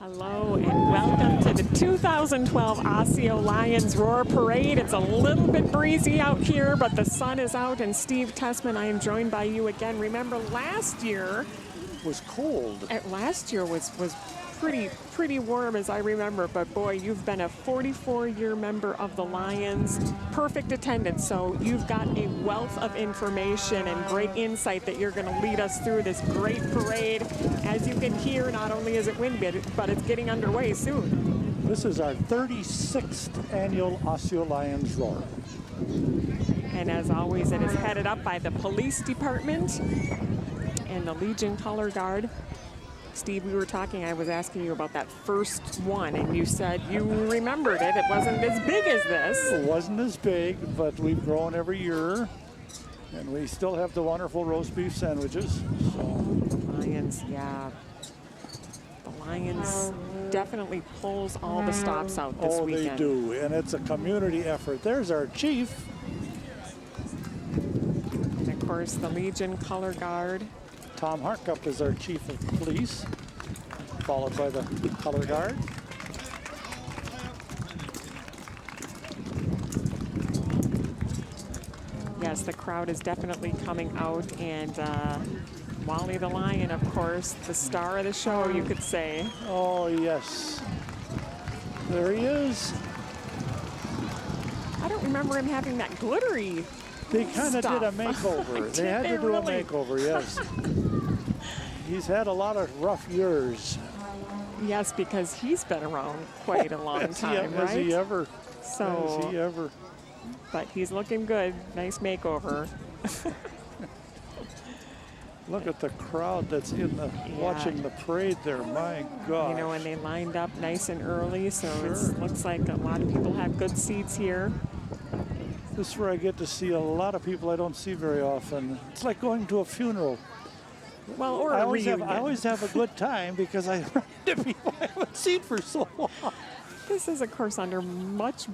Hello and welcome to the 2012 Osseo Lions Roar Parade. It's a little bit breezy out here, but the sun is out, and Steve Tessman, I am joined by you again. Remember last year was cold. Last year was pretty warm as I remember, but boy, you've been a 44-year member of the Lions. Perfect attendance, so you've got a wealth of information and great insight that you're going to lead us through this great parade. As you can hear, not only is it windy, but it's getting underway soon. This is our 36th annual Osseo Lions Roar. And as always, it is headed up by the police department and the Legion Color Guard. Steve, we were talking, I was asking you about that first one, and you said you remembered it. It wasn't as big as this. It wasn't as big, but we've grown every year, and we still have the wonderful roast beef sandwiches. So. Lions, yeah. The Lions definitely pulls all the stops out this weekend. Oh, they do, and it's a community effort. There's our chief. And of course, the Legion Color Guard. Tom Harkup is our chief of police, followed by the color guard. Yes, the crowd is definitely coming out, and Wally the Lion, of course, the star of the show, you could say. Oh, yes. There he is. I don't remember him having that glittery They kind of did a stuff. makeover. They had to do really? a makeover, yes. He's had a lot of rough years. Yes, because he's been around quite a long time, right? Has he ever? So, Has he ever? but he's looking good. Nice makeover. Look at the crowd that's in the watching the parade there. My God. You know, and they lined up nice and early, so Sure. it looks like a lot of people have good seats here. This is where I get to see a lot of people I don't see very often. It's like going to a funeral. Well, or I a always reunion. have a good time because I run into people I haven't seen for so long. This is, of course, under much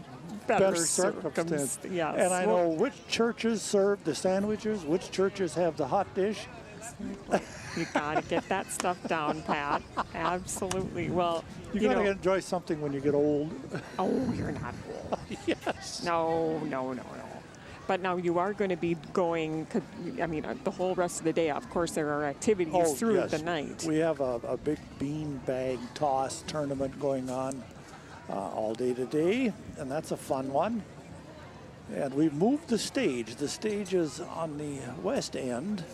better circumstance. Yes. And I know which churches serve the sandwiches, which churches have the hot dish. You got to get that stuff down, Pat. Absolutely. Well, You got to enjoy something when you get old. Oh, you're not old. Yes. No. But now you are going to be going, I mean, the whole rest of the day. Of course, there are activities through the night. We have a big bean bag toss tournament going on all day today, and that's a fun one. And we've moved the stage. The stage is on the west end,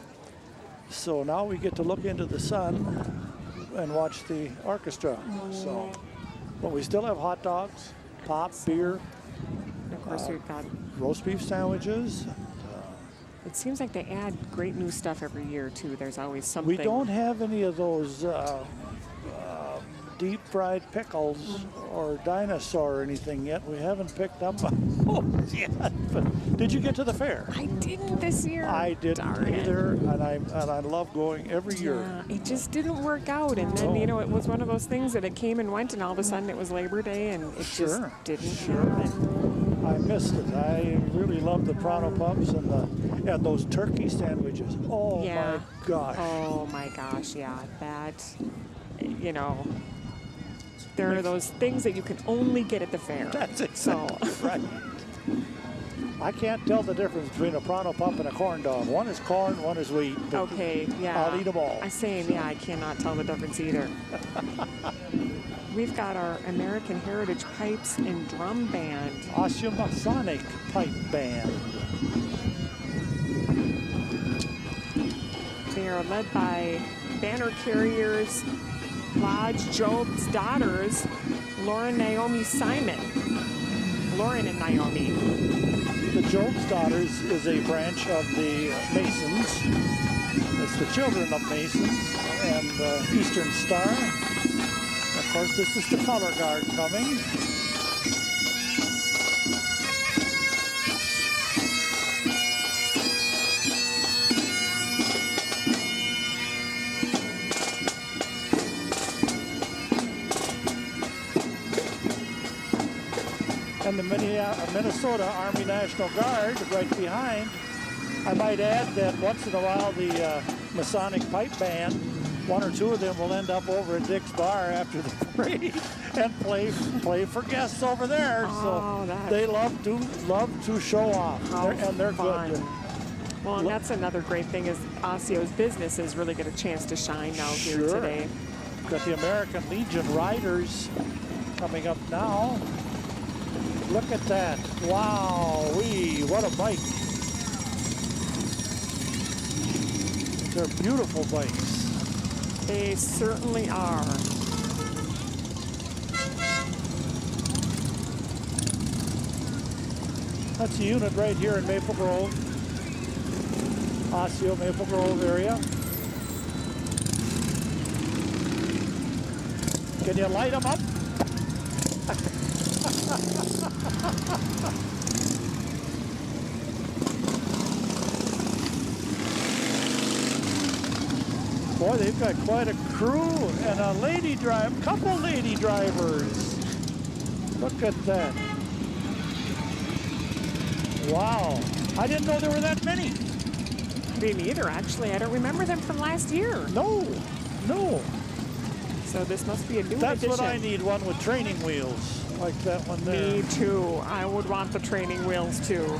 so now we get to look into the sun and watch the orchestra. So, but we still have hot dogs, pop, beer. And of course, we've got Roast beef sandwiches. It seems like they add great new stuff every year, too. There's always something. We don't have any of those deep fried pickles or dinosaur or anything yet. We haven't picked up on those yet. But did you get to the fair? I didn't this year. I didn't either, and I love going every year. Yeah, it just didn't work out, and then you know it was one of those things that it came and went, and all of a sudden it was Labor Day, and it just didn't happen. I missed it. I really love the Pronto Pups and those turkey sandwiches. Oh my gosh. Oh my gosh, yeah. That, you know, there are those things that you can only get at the fair. That's exactly right. I can't tell the difference between a Pronto Pup and a corn dog. One is corn, one is wheat. Okay, yeah. I'll eat them all. I'm saying, yeah, I cannot tell the difference either. We've got our American Heritage Pipes and Drum Band. Osseo Masonic Pipe Band. They are led by banner carriers Lodge Job's daughters, Lauren Naomi Simon. Lauren and Naomi. The Job's Daughters is a branch of the Masons. It's the children of Masons and Eastern Star. Of course, this is the color guard coming. And the Minnesota Army National Guard right behind. I might add that once in a while the Masonic Pipe Band one or two of them will end up over at Dick's Bar after the parade and play for guests over there. Oh, so they love to show off, and they're fun. good. Well, and that's another great thing is Osseo's businesses really get a chance to shine now here today. Got the American Legion Riders coming up now. Look at that. Wow-wee, what a bike. They're beautiful bikes. They certainly are. That's a unit right here in Maple Grove. Osseo, Maple Grove area. Can you light them up? Boy, they've got quite a crew and a couple lady drivers. Look at that. Wow. I didn't know there were that many. Me neither, actually. I don't remember them from last year. No. So this must be a new That's edition. what I need, one with training wheels, like that one there. Me too. I would want the training wheels too.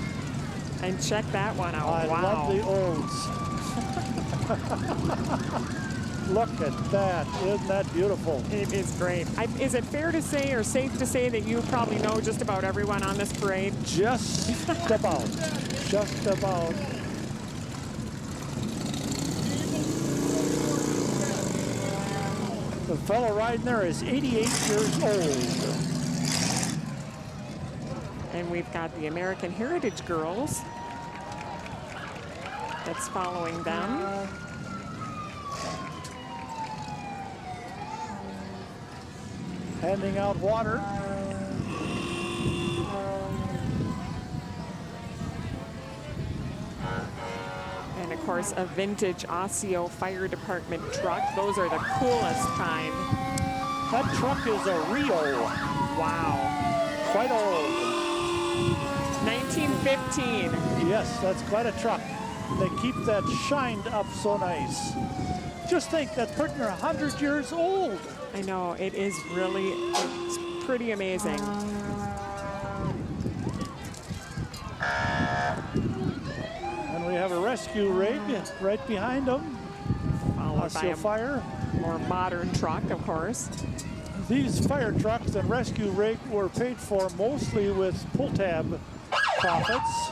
And check that one out. I love the olds. Look at that. Isn't that beautiful? It is great. Is it fair to say or safe to say that you probably know just about everyone on this parade? Just about. Just about. The fellow riding there is 88 years old. And we've got the American Heritage Girls that's following them. Handing out water. And of course, a vintage Osseo Fire Department truck. Those are the coolest kind. That truck is a Rio. Wow. Quite old. 1915. Yes, that's quite a truck. They keep that shined up so nice. Just think, that's pretty near 100 years old. I know, it's pretty amazing. And we have a rescue rig right behind them. Followed by a fire. more modern truck, of course. These fire trucks and rescue rig were paid for mostly with pull-tab profits.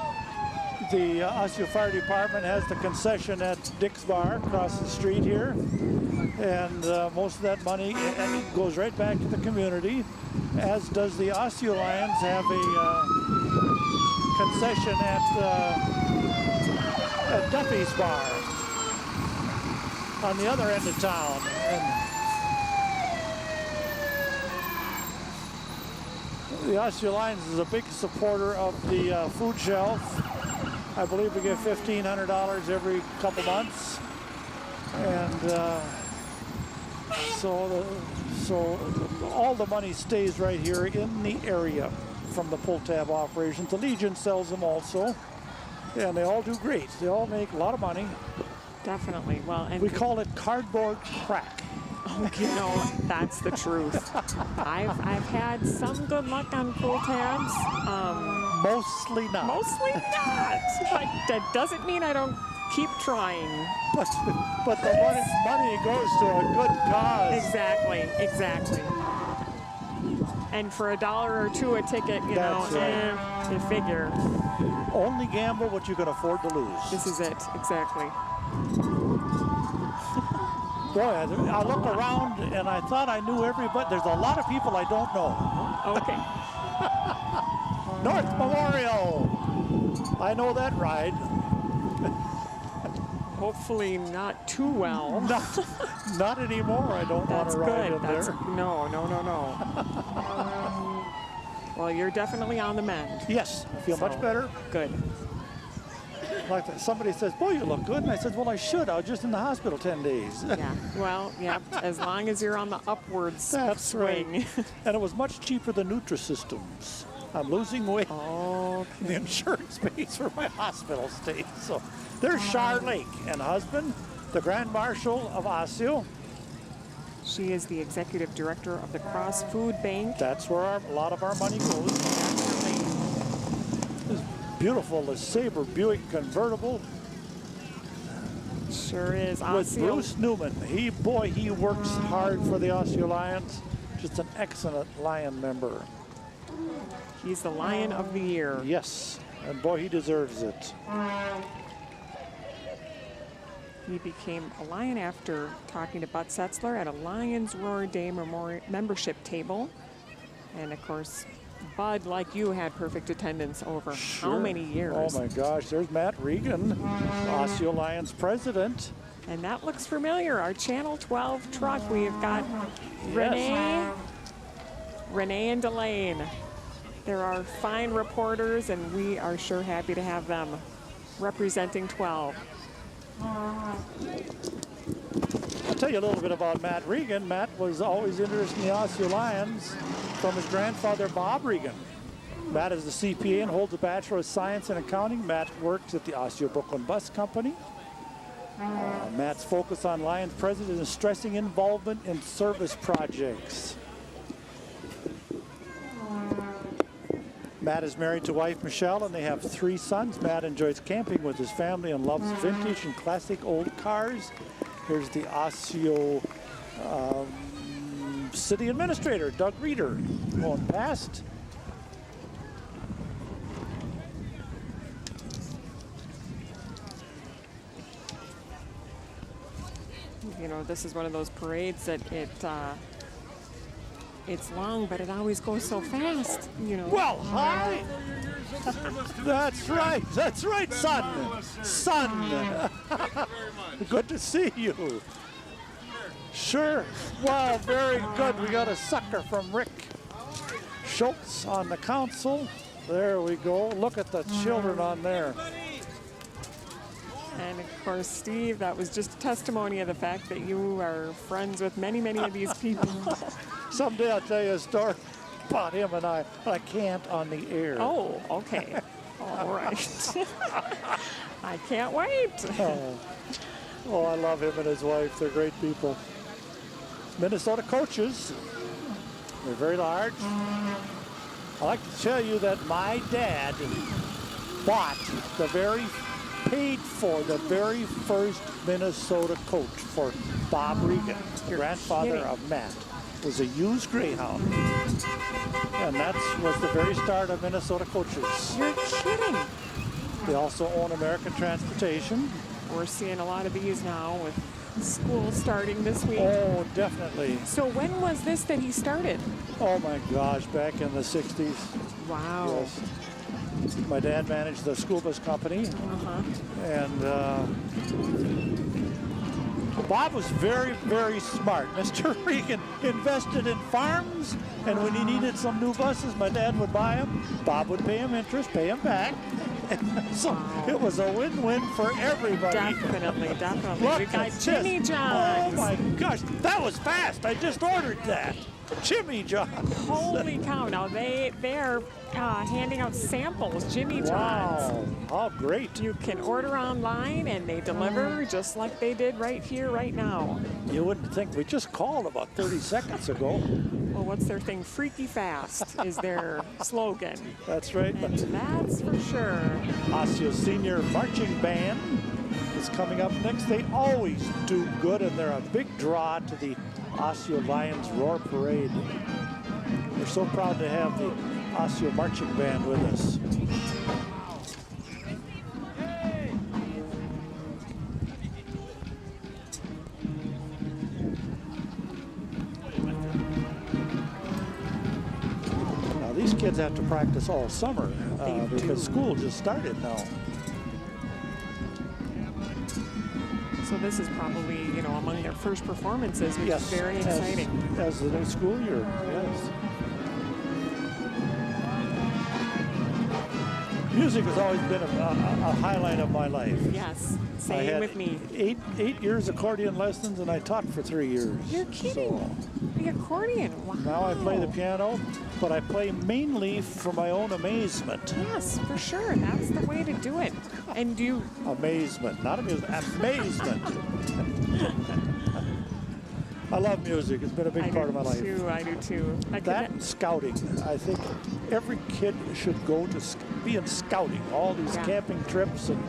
The Osseo Fire Department has the concession at Dick's Bar across the street here. And most of that money goes right back to the community, as does the Osseo Lions have a concession at Duffy's Bar on the other end of town. And the Osseo Lions is a big supporter of the food shelf. I believe we get $1,500 every couple months. And so all the money stays right here in the area from the pull-tab operations. The Legion sells them also, and they all do great. They all make a lot of money. Definitely. Well, and we call it cardboard crack. Oh, you know, that's the truth. I've had some good luck on pull tabs. Mostly not. Mostly not. But that doesn't mean I don't keep trying. But the money goes to a good cause. Exactly. And for $1 or $2 a ticket, you figure. Only gamble what you can afford to lose. This is it, exactly. Boy, I look around and I thought I knew everybody. There's a lot of people I don't know. Okay. North Memorial. I know that ride. Hopefully not too well. Not anymore. I don't want to ride in there. No. Well, you're definitely on the mend. Yes, I feel much better. Good. Like that. Somebody says, boy, you look good. And I said, well, I should. I was just in the hospital 10 days. Yeah, well, yeah, as long as you're on the upwards swing. Right. And it was much cheaper than Nutrisystems. I'm losing weight. Oh, okay. The insurance pays for my hospital stay. So there's Char Lake and husband, the Grand Marshal of Osseo. She is the executive director of the Cross Food Bank. That's where a lot of our money goes. Definitely. This beautiful LeSabre Buick convertible Sure is. with Osseo. Bruce Newman. He works hard for the Osseo Lions. Just an excellent Lion member. He's the Lion of the Year. Yes, and boy, he deserves it. He became a Lion after talking to Bud Setzler at a Lions Roar Day membership table. And of course, Bud, like you, had perfect attendance over how many years? Oh my gosh, there's Matt Regan, Osseo Lions president. And that looks familiar. Our Channel 12 truck. We've got Yes. Renee and Delane. There are fine reporters, and we are sure happy to have them representing 12. I'll tell you a little bit about Matt Regan. Matt was always interested in the Osseo Lions from his grandfather, Bob Regan. Matt is the CPA and holds a Bachelor of Science in Accounting. Matt works at the Osseo Brooklyn Bus Company. Matt's focus on Lions president is stressing involvement in service projects. Matt is married to wife Michelle, and they have 3 sons. Matt enjoys camping with his family and loves vintage and classic old cars. Here's the Osseo City Administrator, Doug Reeder, going past. You know, this is one of those parades that it's long, but it always goes so fast, you know. Well, hi. That's right, son. Son. Good to see you. Sure. Wow, very good. We got a sucker from Rick Schultz on the council. There we go. Look at the children on there. And of course, Steve, that was just a testimony of the fact that you are friends with many, many of these people. Someday I'll tell you a story about him and I, but I can't on the air. Oh, okay. All right. I can't wait. Oh, I love him and his wife. They're great people. Minnesota coaches. They're very large. I like to tell you that my dad paid for the very first Minnesota coach for Bob Regan, the grandfather of Matt. Was a used Greyhound. And that was the very start of Minnesota coaches. You're kidding. They also own American Transportation. We're seeing a lot of these now with school starting this week. Oh, definitely. So when was this that he started? Oh my gosh, back in the 60s. Wow. Yes. My dad managed the school bus company. And Bob was very, very smart. Mr. Regan invested in farms, and when he needed some new buses, my dad would buy them. Bob would pay him interest, pay him back. So it was a win-win for everybody. Definitely. Look, We got Jimmy John's. Oh my gosh, that was fast. I just ordered that. Jimmy John's. Holy cow. Now they're handing out samples, Jimmy John's. Wow, how great. You can order online and they deliver just like they did right here, right now. You wouldn't think. We just called about 30 seconds ago. Well, what's their thing? Freaky fast is their slogan. That's right. And that's for sure. Osseo Senior Marching Band is coming up next. They always do good, and they're a big draw to the Osseo Lions Roar Parade. We're so proud to have the Osseo Marching Band with us. Now these kids have to practice all summer because school just started now. So this is probably, you know, among their first performances, which is very exciting. As the new school year, yes. Music has always been a highlight of my life. Yes, I same had with me. eight years accordion lessons, and I taught for 3 years. You're kidding. So The accordion, wow. now I play the piano, but I play mainly for my own amazement. Yes, for sure. That's the way to do it. And you, Amazement, not amusement, amazement. I love music. It's been a big part of my life. I do too. That and scouting. I think every kid should go to be in scouting. All these camping trips, and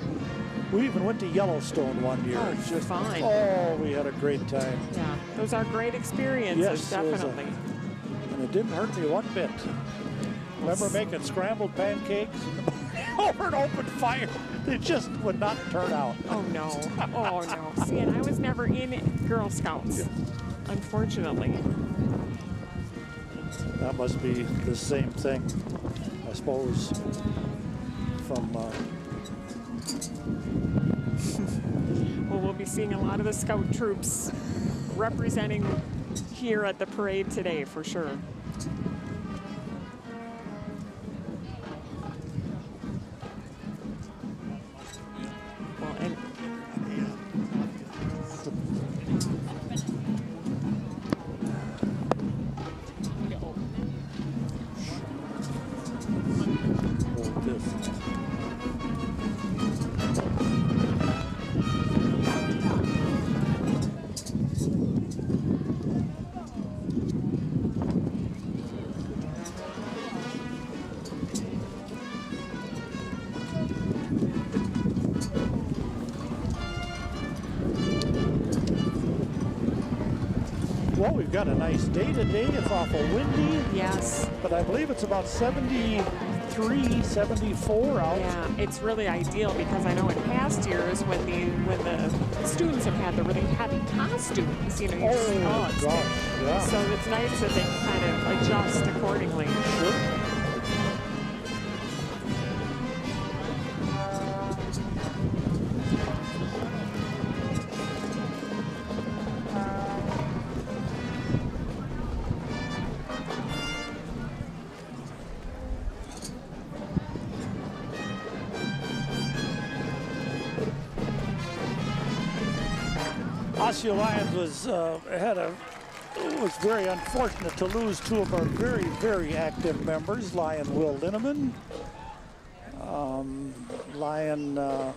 we even went to Yellowstone one year. Oh, just fine. Oh, we had a great time. Yeah, those are great experiences, yes, definitely. And it didn't hurt me one bit. Remember making scrambled pancakes over an open fire? They just would not turn out. Oh no. Oh no. See, and I was never in Girl Scouts, unfortunately. That must be the same thing, I suppose, from... Well, we'll be seeing a lot of the Scout troops representing here at the parade today, for sure. Well, and hold this. Well, we've got a nice day today. It's awful windy. yes. But I believe it's about 73, 74 out. Yeah, it's really ideal because I know in past years when the students have had the really heavy costumes, you know, Oh, gosh, yeah. so it's nice that they can kind of adjust accordingly. Sure. Osseo Lions was very unfortunate to lose two of our very, very active members, Lion Will Linneman, Lion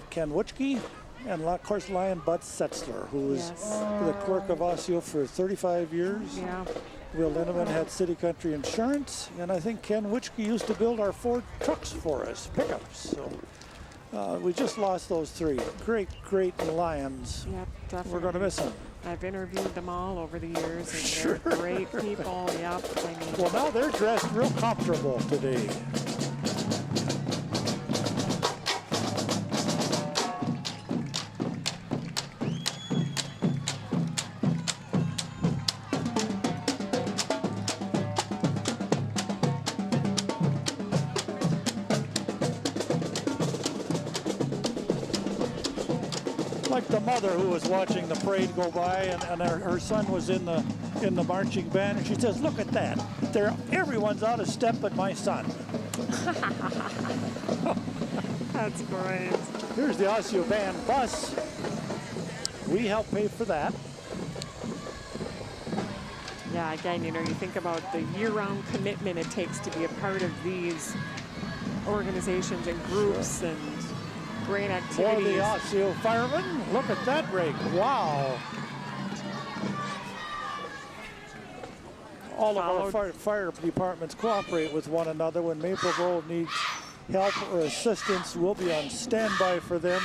Ken Witschke, and of course Lion Bud Setzler, who was the clerk of Osseo for 35 years. Yeah. Will Linneman had City Country Insurance, and I think Ken Witschke used to build our Ford trucks for us, pickups. So we just lost those three. Great, great Lions. Yep, definitely. We're going to miss them. I've interviewed them all over the years, and they're great people. Yep. I mean, Well, now they're dressed real comfortable today. Like the mother who was watching the parade go by, and her son was in the marching band, and she says, "Look at that! Everyone's out of step but my son." that's great. Here's the Osseo band bus. We help pay for that. Yeah, again, you know, you think about the year-round commitment it takes to be a part of these organizations and groups and great For activities. the Osseo firemen, look at that rig. Wow. All of our fire departments cooperate with one another. When Maple Grove needs help or assistance, we'll be on standby for them.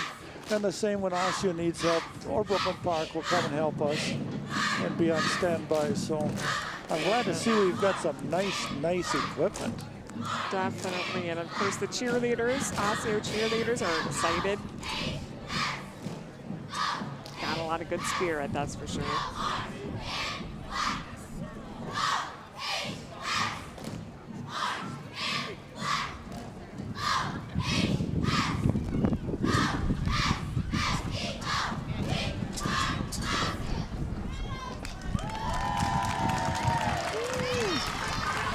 And the same when Osseo needs help, or Brooklyn Park will come and help us and be on standby. So I'm glad to see we've got some nice equipment. Definitely, and of course the cheerleaders, Osseo cheerleaders are excited. Got a lot of good spirit, that's for sure.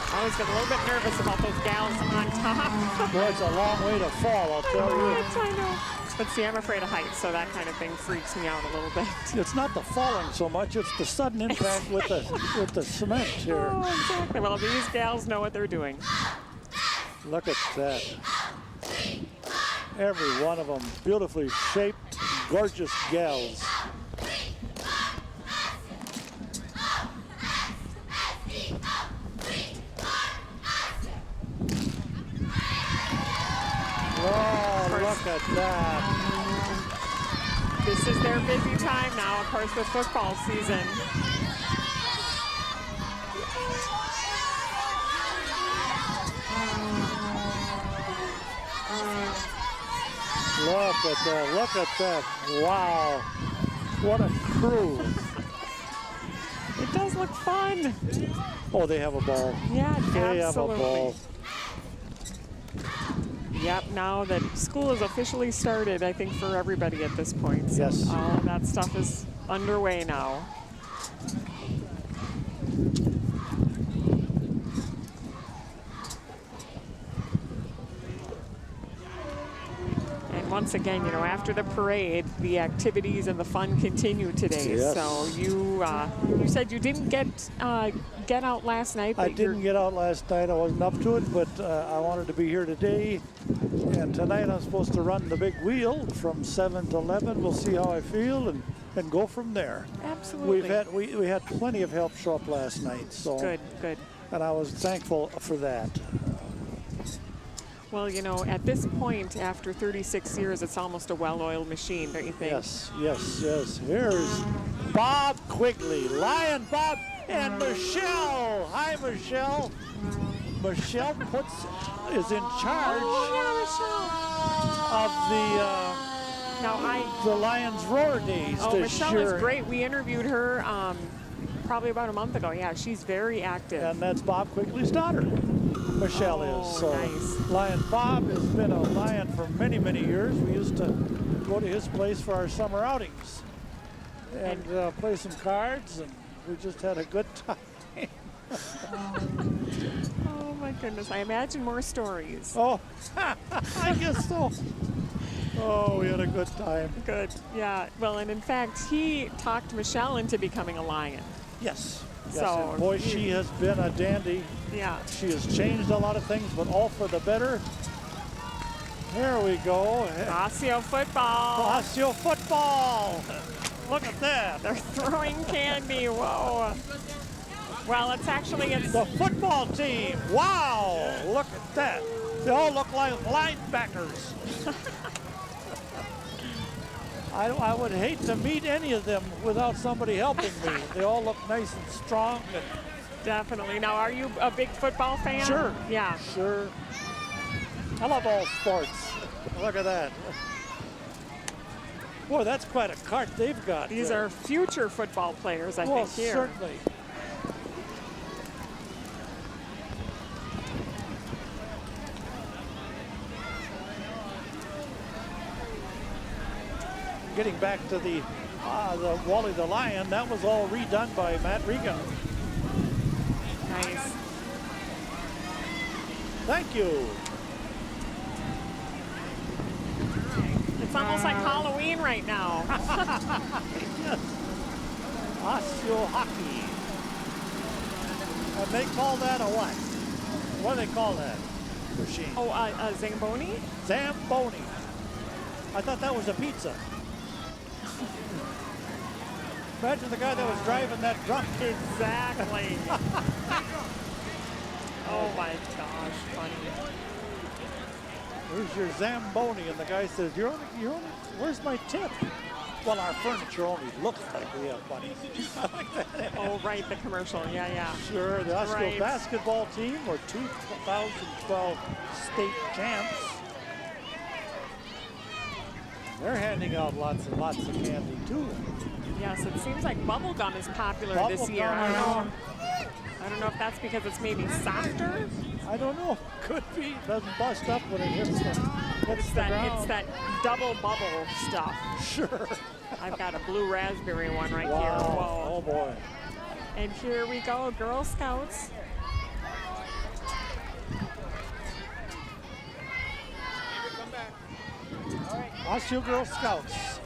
I always get a little bit nervous about those gals on top. Boy, it's a long way to fall, I'll tell you. I know. But see, I'm afraid of heights, so that kind of thing freaks me out a little bit. It's not the falling so much, it's the sudden impact with the cement here. Oh, exactly. Well, these gals know what they're doing. Look at that. Every one of them beautifully shaped, gorgeous gals. at that. This is their busy time now, of course, with football season. Look at that, look at that. Wow. What a crew. It does look fun. Oh, they have a ball. Yeah, They absolutely. have a ball. Yep, now that school is officially started, I think, for everybody at this point. So Yes. all of that stuff is underway now. And once again, you know, after the parade, the activities and the fun continue today. Yes. So you said you didn't get out last night. I but didn't get out last night. I wasn't up to it, but I wanted to be here today. And tonight I'm supposed to run the big wheel from 7 to 11. We'll see how I feel and go from there. Absolutely. We had plenty of help show up last night. So Good. And I was thankful for that. Well, you know, at this point, after 36 years, it's almost a well-oiled machine, don't you think? Yes. Here's Bob Quigley, Lion Bob, and Michelle. Hi, Michelle. Michelle is in charge of the Lions Roar Days Oh, this Michelle year. is great. We interviewed her probably about a month ago. Yeah, she's very active. And that's Bob Quigley's daughter. Michelle is. So nice. Lion Bob has been a Lion for many, many years. We used to go to his place for our summer outings and play some cards, and we just had a good time. Oh my goodness, I imagine more stories. Oh, I guess so. Oh, we had a good time. Good, yeah. Well, and in fact, he talked Michelle into becoming a Lion. Yes. So, and boy, she has been a dandy. Yeah. She has changed a lot of things, but all for the better. There we go. Osseo football. Osseo football. Look at that. They're throwing candy. Whoa. Well, it's the football team. Wow. Look at that. They all look like linebackers. I would hate to meet any of them without somebody helping me. They all look nice and strong. Definitely. Now, are you a big football fan? Sure. Yeah. Sure. I love all sports. Look at that. Boy, that's quite a cart they've got. These are future football players, I think, here. Certainly. Getting back to the Wally the Lion, that was all redone by Matt Regan. Nice. Thank you. It's almost like Halloween right now. Yes. Osseo hockey. And they call that a what? What do they call that machine? Oh, a Zamboni? Zamboni. I thought that was a pizza. Imagine the guy that was driving that drunk. Exactly. Oh my gosh, funny. Where's your Zamboni? And the guy says, you're only, where's my tip? Well, our furniture only looks like we have money. I like that. Oh, right, the commercial. Yeah, yeah. Sure, the Osseo Right. basketball team were 2012 state champs. They're handing out lots and lots of candy, too. Yes, it seems like bubble gum is popular this year. I don't know if that's because it's maybe softer. I don't know. Could be. Doesn't bust up when it hits the ground. It's that double bubble stuff. Sure. I've got a blue raspberry one right Wow. here. Whoa. Oh boy. And here we go, Girl Scouts. Osseo Girl Scouts.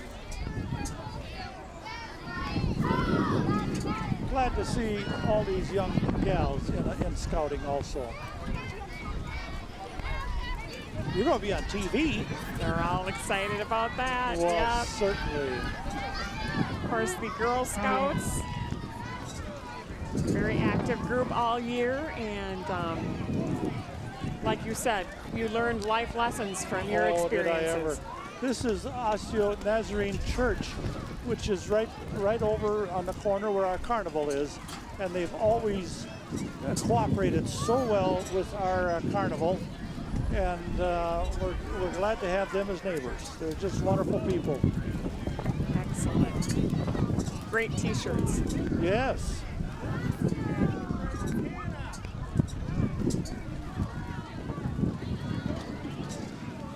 Glad to see all these young gals in scouting also. You're going to be on TV. They're all excited about that. Well, Yep. certainly. Of course, the Girl Scouts, very active group all year, and like you said, you learned life lessons from your experiences. Did I ever. This is Osseo Nazarene Church, which is right over on the corner where our carnival is. And they've always cooperated so well with our carnival. And we're glad to have them as neighbors. They're just wonderful people. Excellent. Great t-shirts. Yes.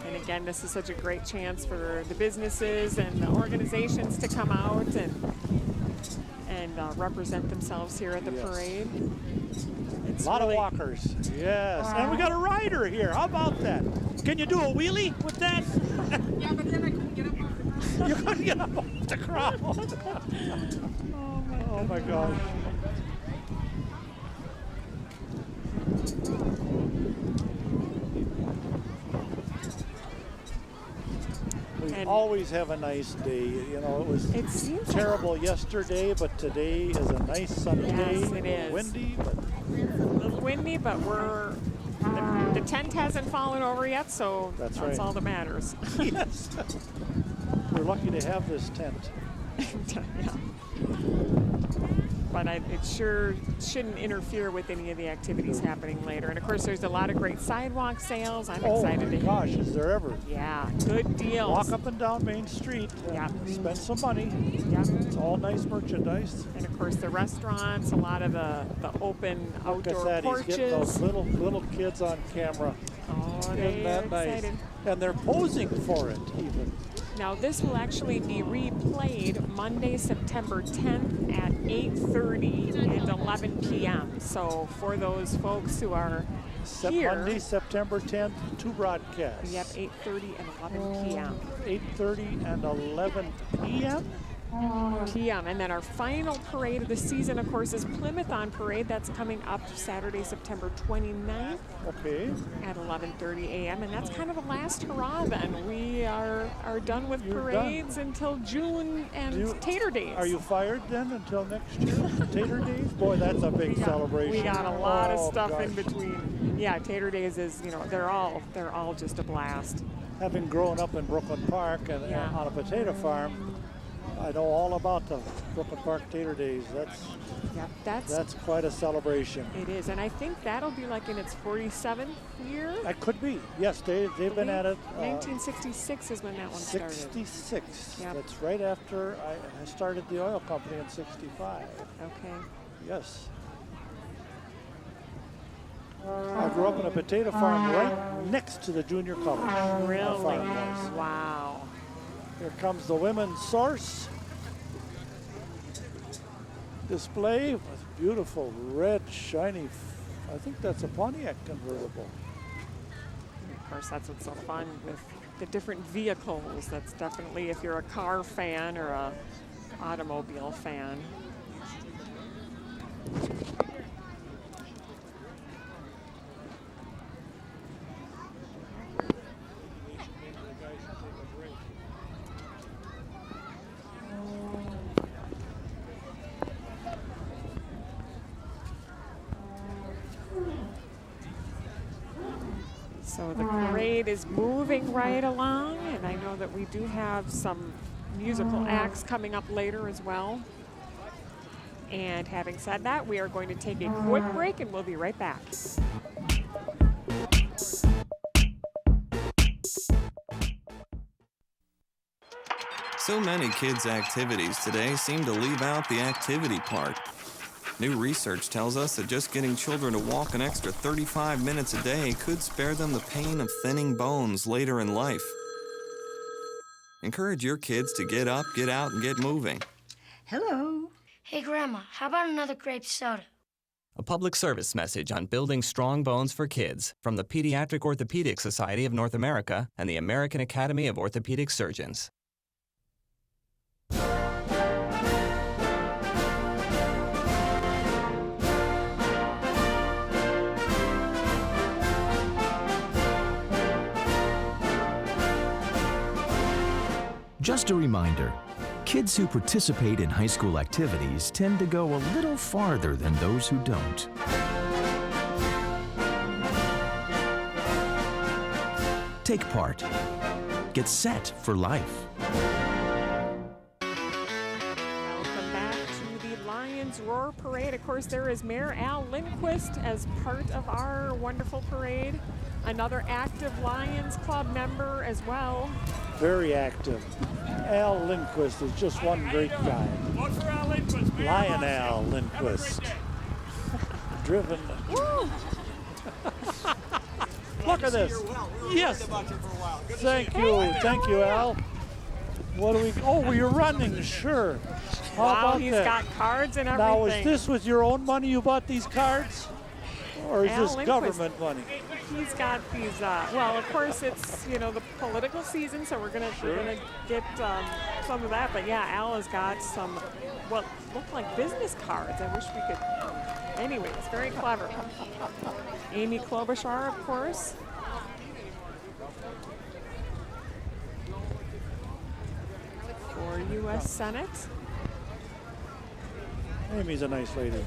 And again, this is such a great chance for the businesses and the organizations to come out and represent themselves here at the parade. It's a lot really of walkers, yes. And we got a rider here. How about that? Can you do a wheelie with that? Yeah, but then I couldn't get up off the ground. You couldn't get up off the ground. Oh my gosh. We always have a nice day. You know, it seems terrible yesterday, but today is a nice sunny day. Yes, it is. Windy, but a little windy, but the tent hasn't fallen over yet, so that's all that matters. Yes. We're lucky to have this tent. Yeah. But it sure shouldn't interfere with any of the activities happening later. And of course, there's a lot of great sidewalk sales. I'm excited to. Oh my gosh, is there ever? Yeah, good deals. Walk up and down Main Street. Spend some money. Yep. It's all nice merchandise. And of course, the restaurants, a lot of the open outdoor porches. He's getting those little kids on camera. Oh, Isn't that nice? Excited. And they're posing for it even. Now this will actually be replayed Monday, September 10th at 8:30 and 11 p.m. So for those folks who are here, Monday, September 10th, 2 broadcasts. Yep, 8:30 and 11 p.m. 8:30 and 11 p.m. And then our final parade of the season, of course, is Plymouth on Parade. That's coming up Saturday, September 29th at 11:30 a.m. And that's kind of the last hurrah then. We are done with parades until June and Tater Days. Are you fired then until next year? Tater Days? Boy, that's a big celebration. We got a lot of stuff in between. Yeah, Tater Days is, they're all just a blast. Having grown up in Brooklyn Park and on a potato farm, I know all about the Brooklyn Park Tater Days. That's quite a celebration. It is, and I think that'll be like in its 47th year. That could be. Yes, they've been at it. 1966 is when that one started. 66. Yep. That's right after I started the oil company in 65. Okay. Yes. I grew up in a potato farm right next to the junior college. Really? Wow. Here comes the women's source display with beautiful red, shiny, I think that's a Pontiac convertible. And of course, that's what's so fun with the different vehicles. That's definitely, if you're a car fan or a automobile fan. So the parade is moving right along, and I know that we do have some musical acts coming up later as well. And having said that, we are going to take a quick break, and we'll be right back. So many kids' activities today seem to leave out the activity part. New research tells us that just getting children to walk an extra 35 minutes a day could spare them the pain of thinning bones later in life. Encourage your kids to get up, get out, and get moving. Hello. Hey, Grandma, how about another grape soda? A public service message on building strong bones for kids from the Pediatric Orthopedic Society of North America and the American Academy of Orthopedic Surgeons. Just a reminder, kids who participate in high school activities tend to go a little farther than those who don't. Take part. Get set for life. Welcome back to the Lions Roar Parade. Of course, there is Mayor Al Lindquist as part of our wonderful parade. Another active Lions Club member as well. Very active. Al Lindquist is just one great guy. Lion Al Lindquist. Driven. Look at this. Yes. Thank you, Al. What do we? Oh, you're running. Sure. How Wow, about he's that? got cards and everything. Now, is this with your own money you bought these cards? Or is Al this Lindquist, government money? He's got these, well, of course, it's, you know, the political season, so we're gonna get some of that. But yeah, Al has got some, what look like business cards. I wish we could, anyway, it's very clever. Amy Klobuchar, of course. For U.S. Senate. Amy's a nice lady.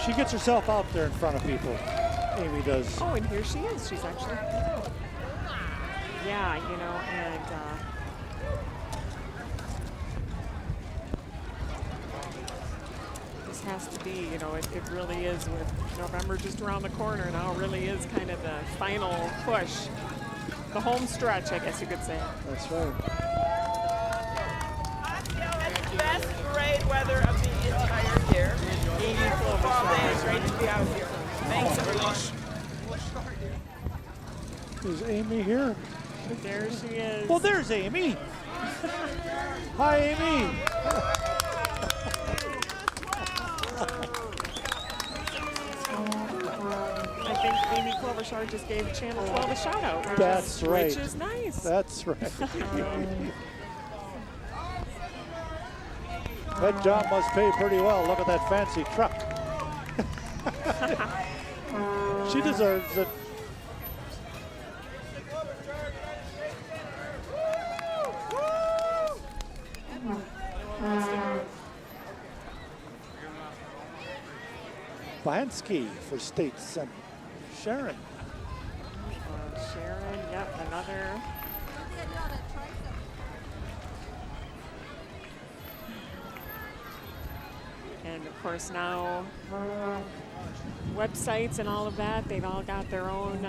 She gets herself out there in front of people. Amy does. Oh, and here she is. She's actually, yeah, you know, and this has to be, you know, it really is with November just around the corner now. It really is kind of the final push, the home stretch, I guess you could say. That's right. Best parade weather of the entire year. 12 days, great to be out here. Thanks, everyone. Is Amy here? There she is. Well, there's Amy. Hi, Amy. I think Amy Klobuchar just gave Channel 12 a shout out. That's right. Which is nice. That's right. That job must pay pretty well. Look at that fancy truck. She deserves it. Bansky for State Senate. Sharon. Sharon, yep, another. And of course now websites and all of that, they've all got their own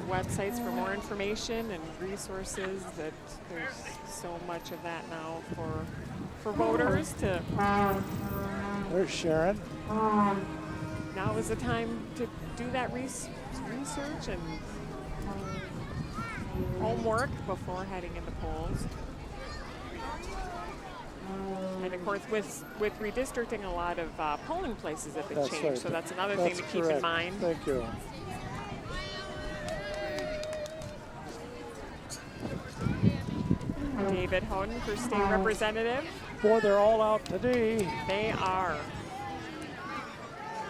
websites for more information and resources. That there's so much of that now for voters to. There's Sharon. Now is the time to do that research and homework before heading in the polls. And of course, with redistricting, a lot of polling places have been changed. Right. So that's another thing to keep in mind. Thank you. David Houghton for state representative. Boy, they're all out today. They are.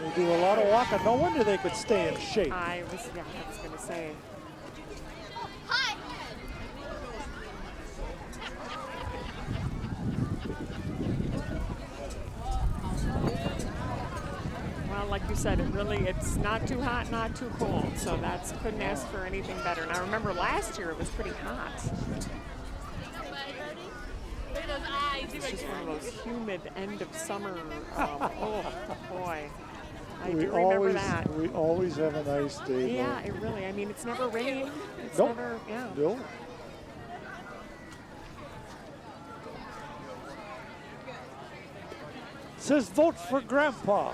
They do a lot of walking. No wonder they could stay in shape. I was going to say. Hi. Well, like you said, it's not too hot, not too cold. So that's couldn't ask for anything better. And I remember last year it was pretty hot. It's just one of those humid end of summer. Oh boy, I do remember that. We always have a nice day. Yeah, it really. I mean, it's never rained. It's Nope. never. Yeah. No. It says vote for Grandpa.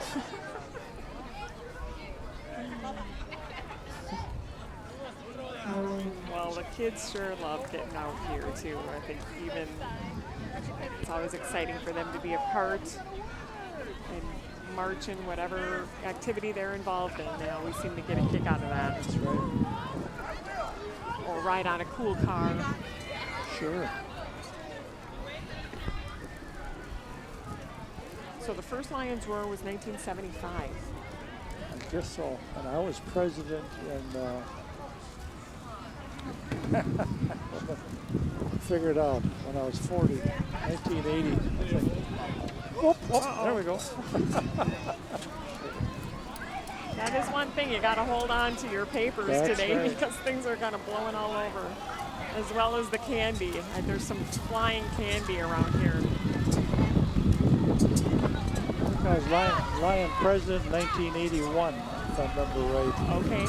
Well, the kids sure love getting out here too. I think even it's always exciting for them to be a part and march in whatever activity they're involved in. They always seem to get a kick out of that. That's right. Or ride on a cool car. Sure. So the first Lions Roar was 1975. I guess so. And I was president in. Figured out when I was 40, 1980. I think. Oh, there we go. That is one thing. You got to hold on to your papers That's today right. because things are kind of blowing all over, as well as the candy. There's some flying candy around here. I was Lion president in 1981, if I remember right. Okay.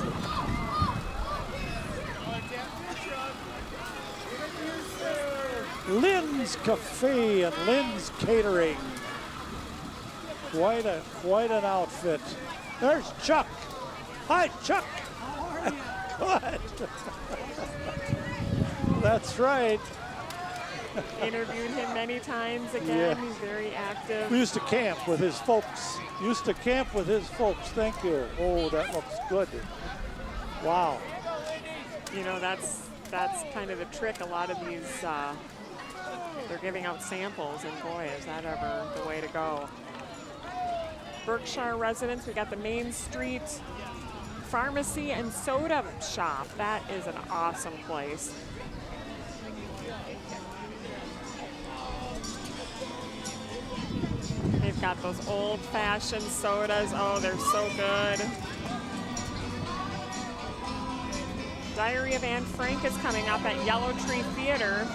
Lynn's Cafe and Lynn's Catering. Quite an outfit. There's Chuck. Hi, Chuck. How are you? Good. That's right. Interviewed him many times again. Yeah. He's very active. We used to camp with his folks. Thank you. Oh, that looks good. Wow. You know, that's kind of the trick. A lot of these, they're giving out samples, and boy, is that ever the way to go. Berkshire residents, we got the Main Street Pharmacy and Soda Shop. That is an awesome place. They've got those old-fashioned sodas. Oh, they're so good. Diary of Anne Frank is coming up at Yellow Tree Theater.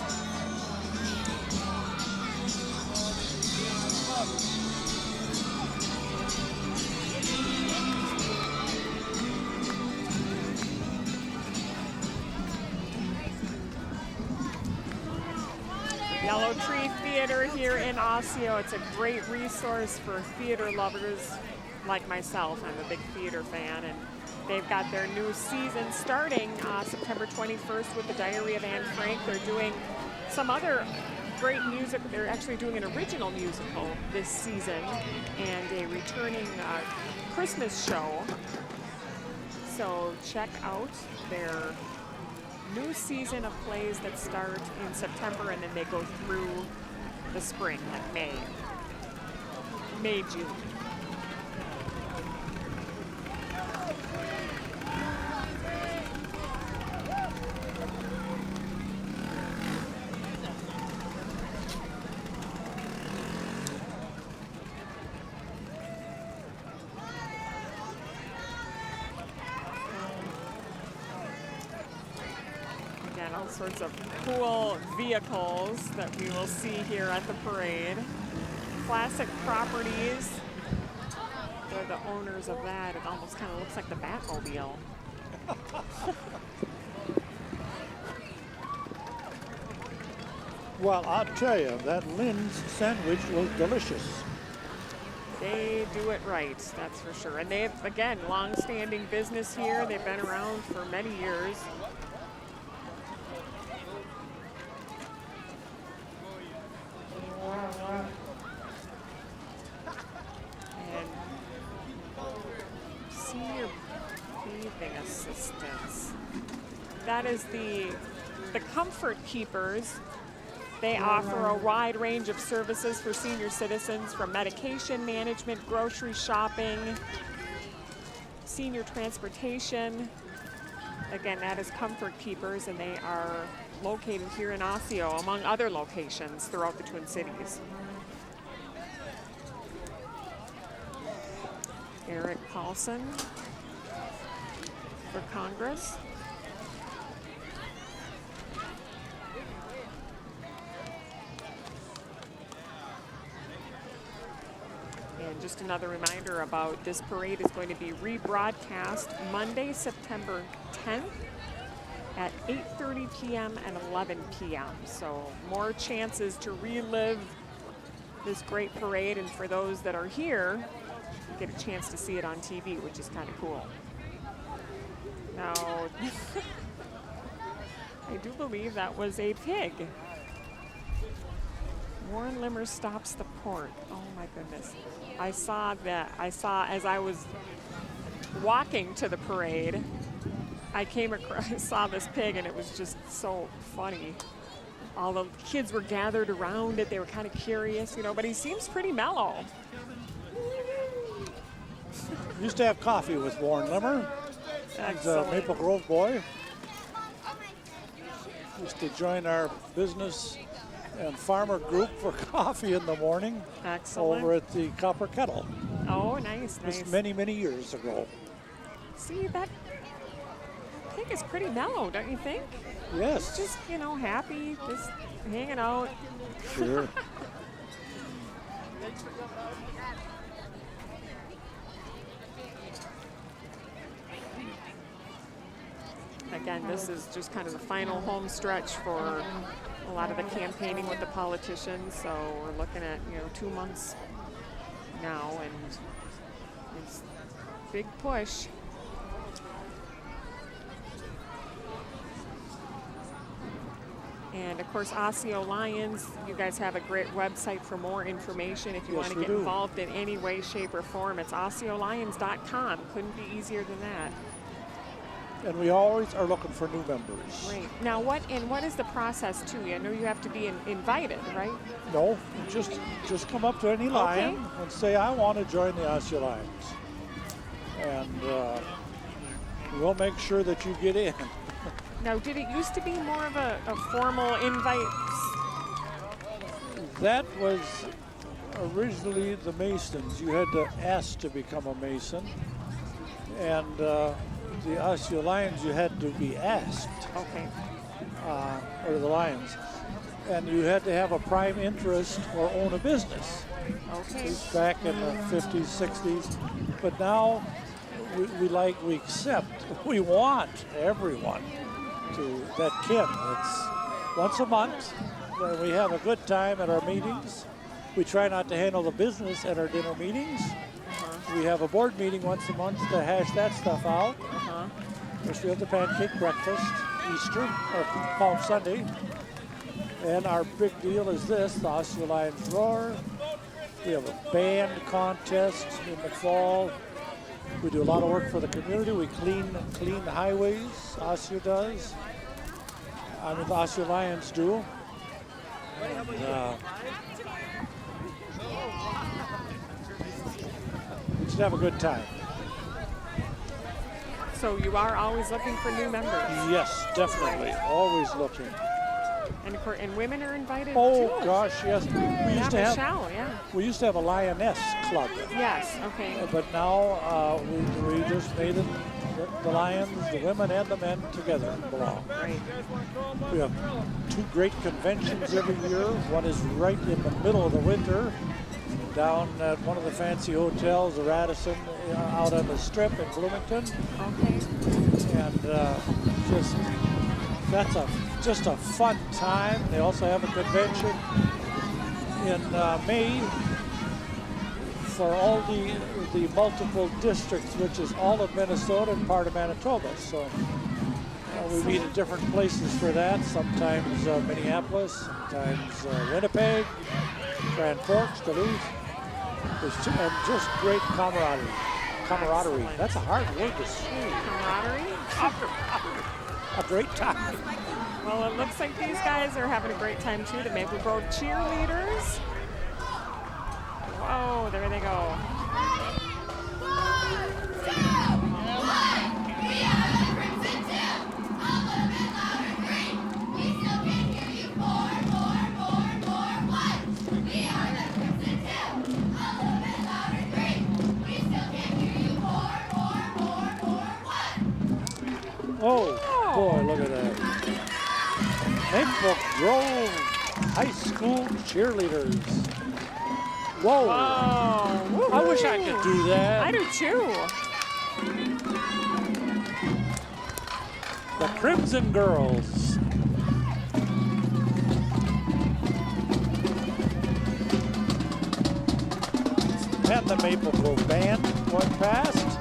Yellow Tree Theater here in Osseo. It's a great resource for theater lovers like myself. I'm a big theater fan, and they've got their new season starting September 21st with the Diary of Anne Frank. They're doing some other great music. They're actually doing an original musical this season and a returning Christmas show. So check out their new season of plays that start in September and then they go through the spring, like May, June. All sorts of cool vehicles that we will see here at the parade. Classic Properties. They're the owners of that. It almost kind of looks like the Batmobile. Well, I'll tell you, that Lynn's sandwich was delicious. They do it right, that's for sure. And they've, again, long-standing business here. They've been around for many years. Assistance. That is the Comfort Keepers. They offer a wide range of services for senior citizens, from medication management, grocery shopping, senior transportation. Again, that is Comfort Keepers, and they are located here in Osseo, among other locations throughout the Twin Cities. Eric Paulson for Congress. And just another reminder about this parade is going to be rebroadcast Monday, September 10th at 8:30 p.m. and 11 p.m. So more chances to relive this great parade, and for those that are here, get a chance to see it on TV, which is kind of cool. Now, I do believe that was a pig. Warren Limmer stops the port. Oh my goodness. I saw as I was walking to the parade, I saw this pig, and it was just so funny. All the kids were gathered around it. They were kind of curious, you know, but he seems pretty mellow. Used to have coffee with Warren Limmer. He's a Maple Grove boy. Used to join our business and farmer group for coffee in the morning. Excellent. Over at the Copper Kettle. Oh, nice, nice. Just many, many years ago. See, that pig is pretty mellow, don't you think? Yes. Just, happy, just hanging out. Sure. Again, this is just kind of the final home stretch for a lot of the campaigning with the politicians. So we're looking at, 2 months now, and it's a big push. And of course, Osseo Lions, you guys have a great website for more information. If you Yes, want to we get do. involved in any way, shape, or form, it's osceolions.com. Couldn't be easier than that. And we always are looking for new members. Great. Now, what is the process too? I know you have to be invited, right? No, just come up to any lion and say, I want to join the Osseo Lions. And we'll make sure that you get in. Now, did it used to be more of a formal invite? That was originally the Masons. You had to ask to become a Mason. And the Osseo Lions, you had to be asked. Okay. Or the Lions. And you had to have a prime interest or own a business. Okay. Back in the 50s, 60s. But now we accept, we want everyone that can. It's once a month. We have a good time at our meetings. We try not to handle the business at our dinner meetings. We have a board meeting once a month to hash that stuff out. Of course, we have the pancake breakfast, Easter, or Palm Sunday. And our big deal is this, the Osseo Lions Roar. We have a band contest in the fall. We do a lot of work for the community. We clean the highways, Osseo does. I mean, the Osseo Lions do. And, we just have a good time. So you are always looking for new members? Yes, definitely. Always looking. And of course, and women are invited Oh too? gosh, yes. Michelle, yeah. We used to have a lioness club. Yes, okay. But now we just made it the lions, the women and the men together belong. Right. We have 2 great conventions every year. One is right in the middle of the winter down at one of the fancy hotels, the Radisson, out on the Strip in Bloomington. Okay. And that's just a fun time. They also have a convention in May for all the multiple districts, which is all of Minnesota and part of Manitoba. So we meet at different places for that. Sometimes Minneapolis, sometimes Winnipeg, Grand Forks, Duluth. And just great camaraderie. Camaraderie. That's a hard word to say. Camaraderie? A great time. Well, it looks like these guys are having a great time too. The Maple Grove cheerleaders. Whoa, there they go. Oh, boy, look at that. Maple Grove High School cheerleaders. Whoa. Whoa. I wish I could do that. I do too. The Crimson Girls. And the Maple Grove Band going past.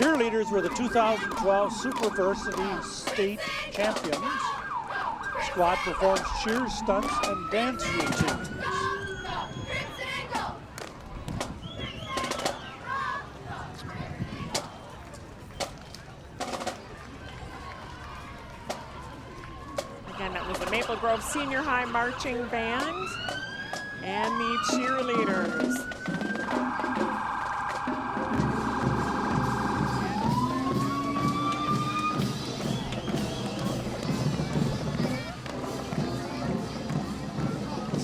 Cheerleaders were the 2012 Supervarsity State Champions. Squad performs cheers, stunts, and dance routines. Again, that was the Maple Grove Senior High Marching Band and the cheerleaders.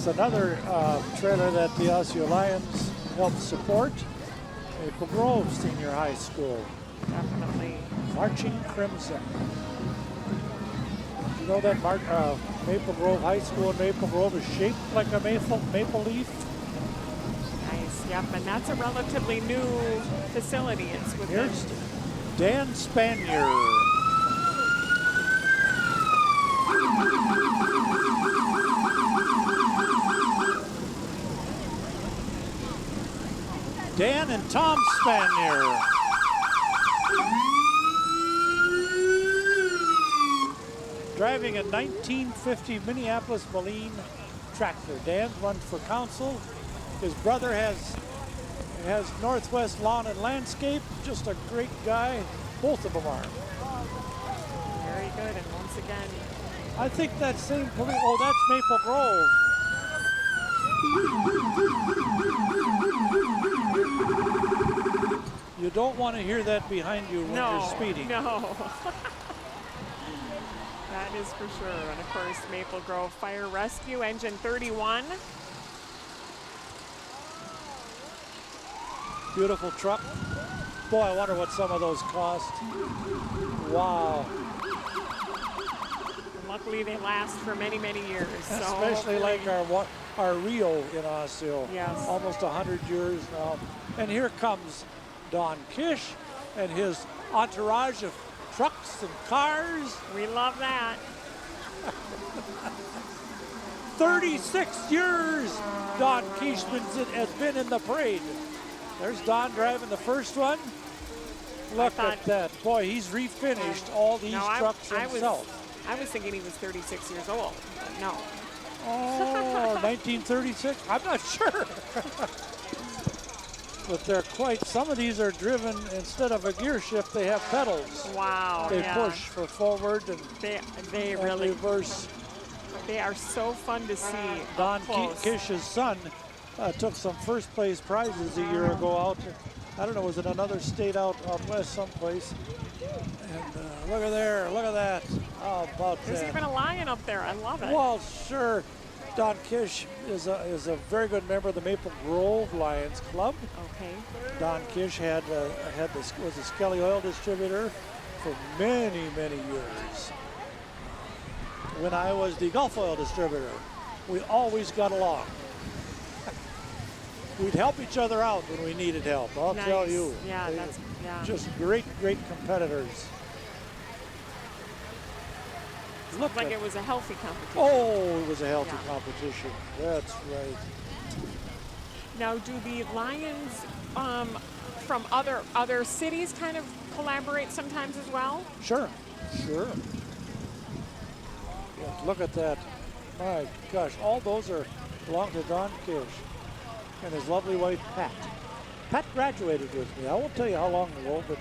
That's another trailer that the Osseo Lions helped support. Maple Grove Senior High School. Definitely. Marching Crimson. You know that Maple Grove High School in Maple Grove is shaped like a maple leaf? Nice, yep, and that's a relatively new facility. It's with Here's Dan Spanier. Dan and Tom Spanier. Driving a 1950 Minneapolis Moline tractor. Dan runs for council. His brother has Northwest Lawn and Landscape. Just a great guy. Both of them are. very good, and once again, I think that same police. Oh, that's Maple Grove. You don't want to hear that behind you when you're speeding. No. That is for sure. And of course, Maple Grove Fire Rescue, Engine 31. Beautiful truck. Boy, I wonder what some of those cost. Wow. Luckily, they last for many, many years. So especially like our Rio in Osseo. Yes. Almost 100 years now. And here comes Don Kish and his entourage of trucks and cars. We love that. 36 years Don Kish has been in the parade. There's Don driving the first one. Look at that. Boy, he's refinished all these trucks himself. I was thinking he was 36 years old, but no. Oh, 1936? I'm not sure. But they're some of these are driven, instead of a gear shift, they have pedals. Wow. They push for forward and they really reverse. They are so fun to see. Don Kish's son took some first place prizes a year ago out. I don't know, was it another state out west someplace? And look at there, look at that. How about that? There's even a lion up there. I love it. Well, sure. Don Kish is a very good member of the Maple Grove Lions Club. Okay. Don Kish was a Skelly oil distributor for many, many years. When I was the Gulf oil distributor, we always got along. We'd help each other out when we needed help, I'll tell you. Yeah, just great, great competitors. Looked like it was a healthy competition. Oh, it was a healthy competition. That's right. Now, do the Lions from other cities kind of collaborate sometimes as well? Sure, sure. Yeah, look at that. My gosh, all those belong to Don Kish and his lovely wife, Pat. Pat graduated with me. I won't tell you how long ago, but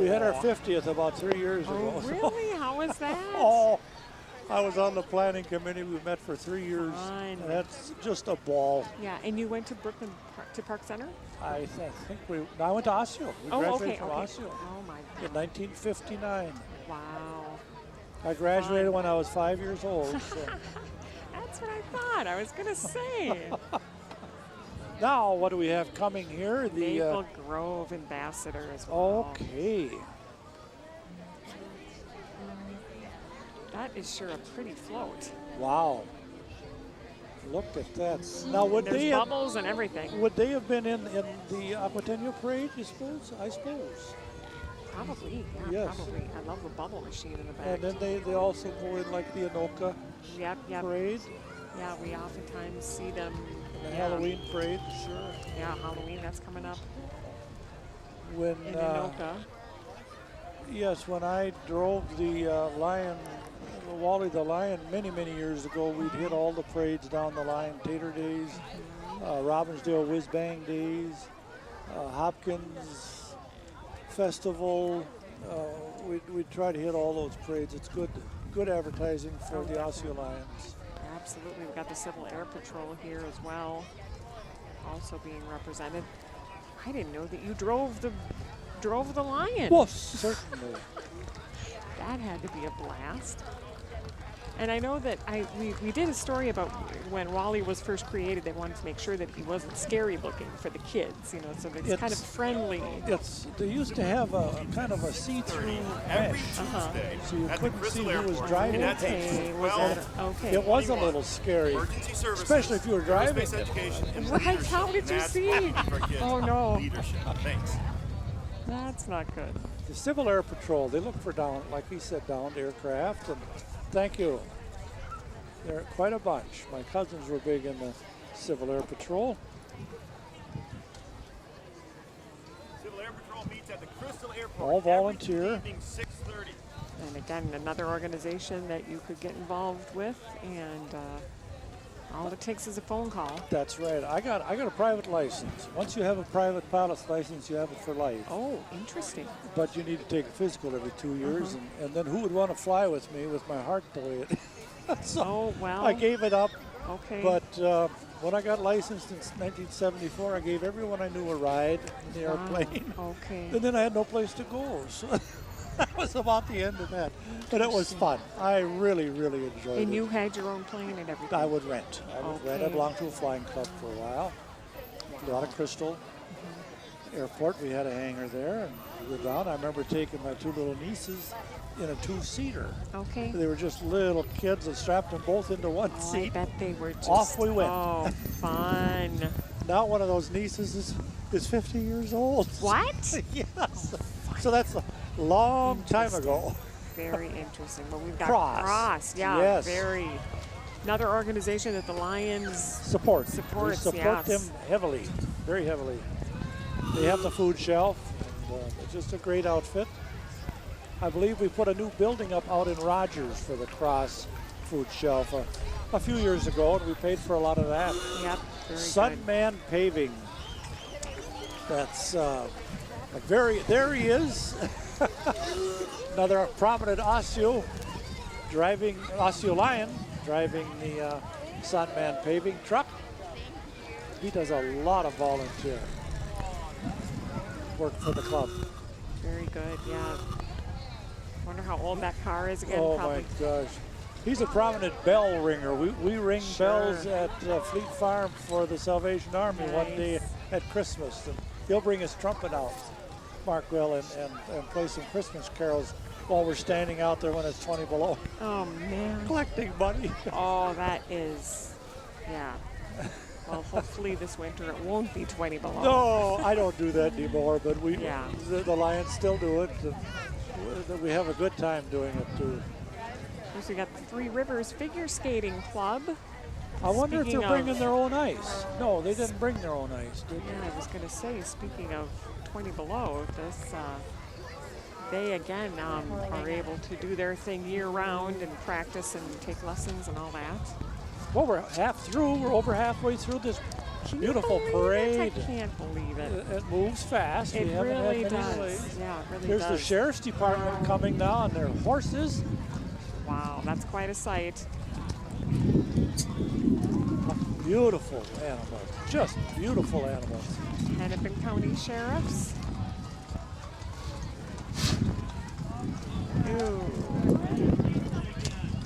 we had our 50th about 3 years ago. Really? How was that? Oh, I was on the planning committee. We met for 3 years. Fun. That's just a ball. Yeah, and you went to Brooklyn to Park Center? I think I went to Osseo. We graduated from okay. Osseo Oh my God. in 1959. Wow. I graduated when I was 5 years old. So. That's what I thought. I was gonna say. Now, what do we have coming here? The Maple Grove Ambassador as well. Okay. That is sure a pretty float. Wow. Look at that. Now, There's bubbles and everything. Would they have been in the Aquatennial parade, you suppose? I suppose. Probably, Yes. probably. I love the bubble machine in the back. And then they also go in like the Anoka Yep. parade. Yeah, we oftentimes see them. The Halloween parade, sure. Yeah, Halloween, that's coming up. When in Anoka. Yes, when I drove the Wally the Lion many, many years ago, we'd hit all the parades down the line. Tater Days, Robbinsdale Whiz Bang Days, Hopkins Festival. We'd try to hit all those parades. It's good advertising for the Osseo Lions. Absolutely. We've got the Civil Air Patrol here as well, also being represented. I didn't know that you drove the Lion. Well, certainly. That had to be a blast. And I know that we did a story about when Wally was first created. They wanted to make sure that he wasn't scary looking for the kids, you know, so that it's kind of friendly. They used to have a kind of a see-through mesh, so you couldn't see who was driving. Okay, okay. It was a little scary, especially if you were driving. Right? How did you see? Oh no. That's not good. The Civil Air Patrol, they look for down, like he said, downed aircraft, and thank you. They're quite a bunch. My cousins were big in the Civil Air Patrol. Civil Air Patrol meets at the Crystal Airport. All volunteer. Evening, 6:30. And again, another organization that you could get involved with, and all it takes is a phone call. That's right. I got a private license. Once you have a private pilot's license, you have it for life. Oh, interesting. But you need to take a physical every 2 years, and then who would want to fly with me with my heart the way it is? So oh, well. I gave it up. Okay. But when I got licensed in 1974, I gave everyone I knew a ride in the airplane. Okay. And then I had no place to go. So that was about the end of that. But it was fun. I really, really enjoyed it. And you had your own plane and everything? I would rent. I belonged to a flying club for a while. Flew out of Crystal Airport. We had a hangar there, and we were down. I remember taking my two little nieces in a two-seater. Okay. They were just little kids and strapped them both into one seat. I bet they were just... Off we went. Oh, fun. Now one of those nieces is 50 years old. What? Yes. So that's a long time ago. Very interesting. Well, we've got Cross. Yeah, yes. Very. Another organization that the Lions supports. We support them heavily, very heavily. They have the food shelf. And, it's just a great outfit. I believe we put a new building up out in Rogers for the Cross food shelf a few years ago, and we paid for a lot of that. Yep, very Sunman Paving. That's there he is. Another prominent Osseo Lion driving the Sunman Paving truck. He does a lot of volunteer work for the club. Very good, yeah. Wonder how old that car is again. Oh probably. my gosh. He's a prominent bell ringer. We ring bells at Fleet Farm for the Salvation Army one day at Christmas. And he'll bring his trumpet out, Mark will, and play some Christmas carols while we're standing out there when it's 20 below. Oh, man. Collecting money. Oh, that is, yeah. Well, hopefully this winter it won't be 20 below. No, I don't do that anymore, but the Lions still do it. And we have a good time doing it, too. First, we got the Three Rivers Figure Skating Club. I wonder if they're bringing their own ice. No, they didn't bring their own ice, did they? Yeah, I was going to say, speaking of 20 below, they again are able to do their thing year-round and practice and take lessons and all that. Well, we're half through. We're over halfway through this beautiful parade. I can't believe it. It moves fast. It really does. Delays. Yeah, it really There's does. the Sheriff's Department coming now on their horses. Wow, that's quite a sight. Beautiful animals. Just beautiful animals. Hennepin County Sheriffs. Ooh.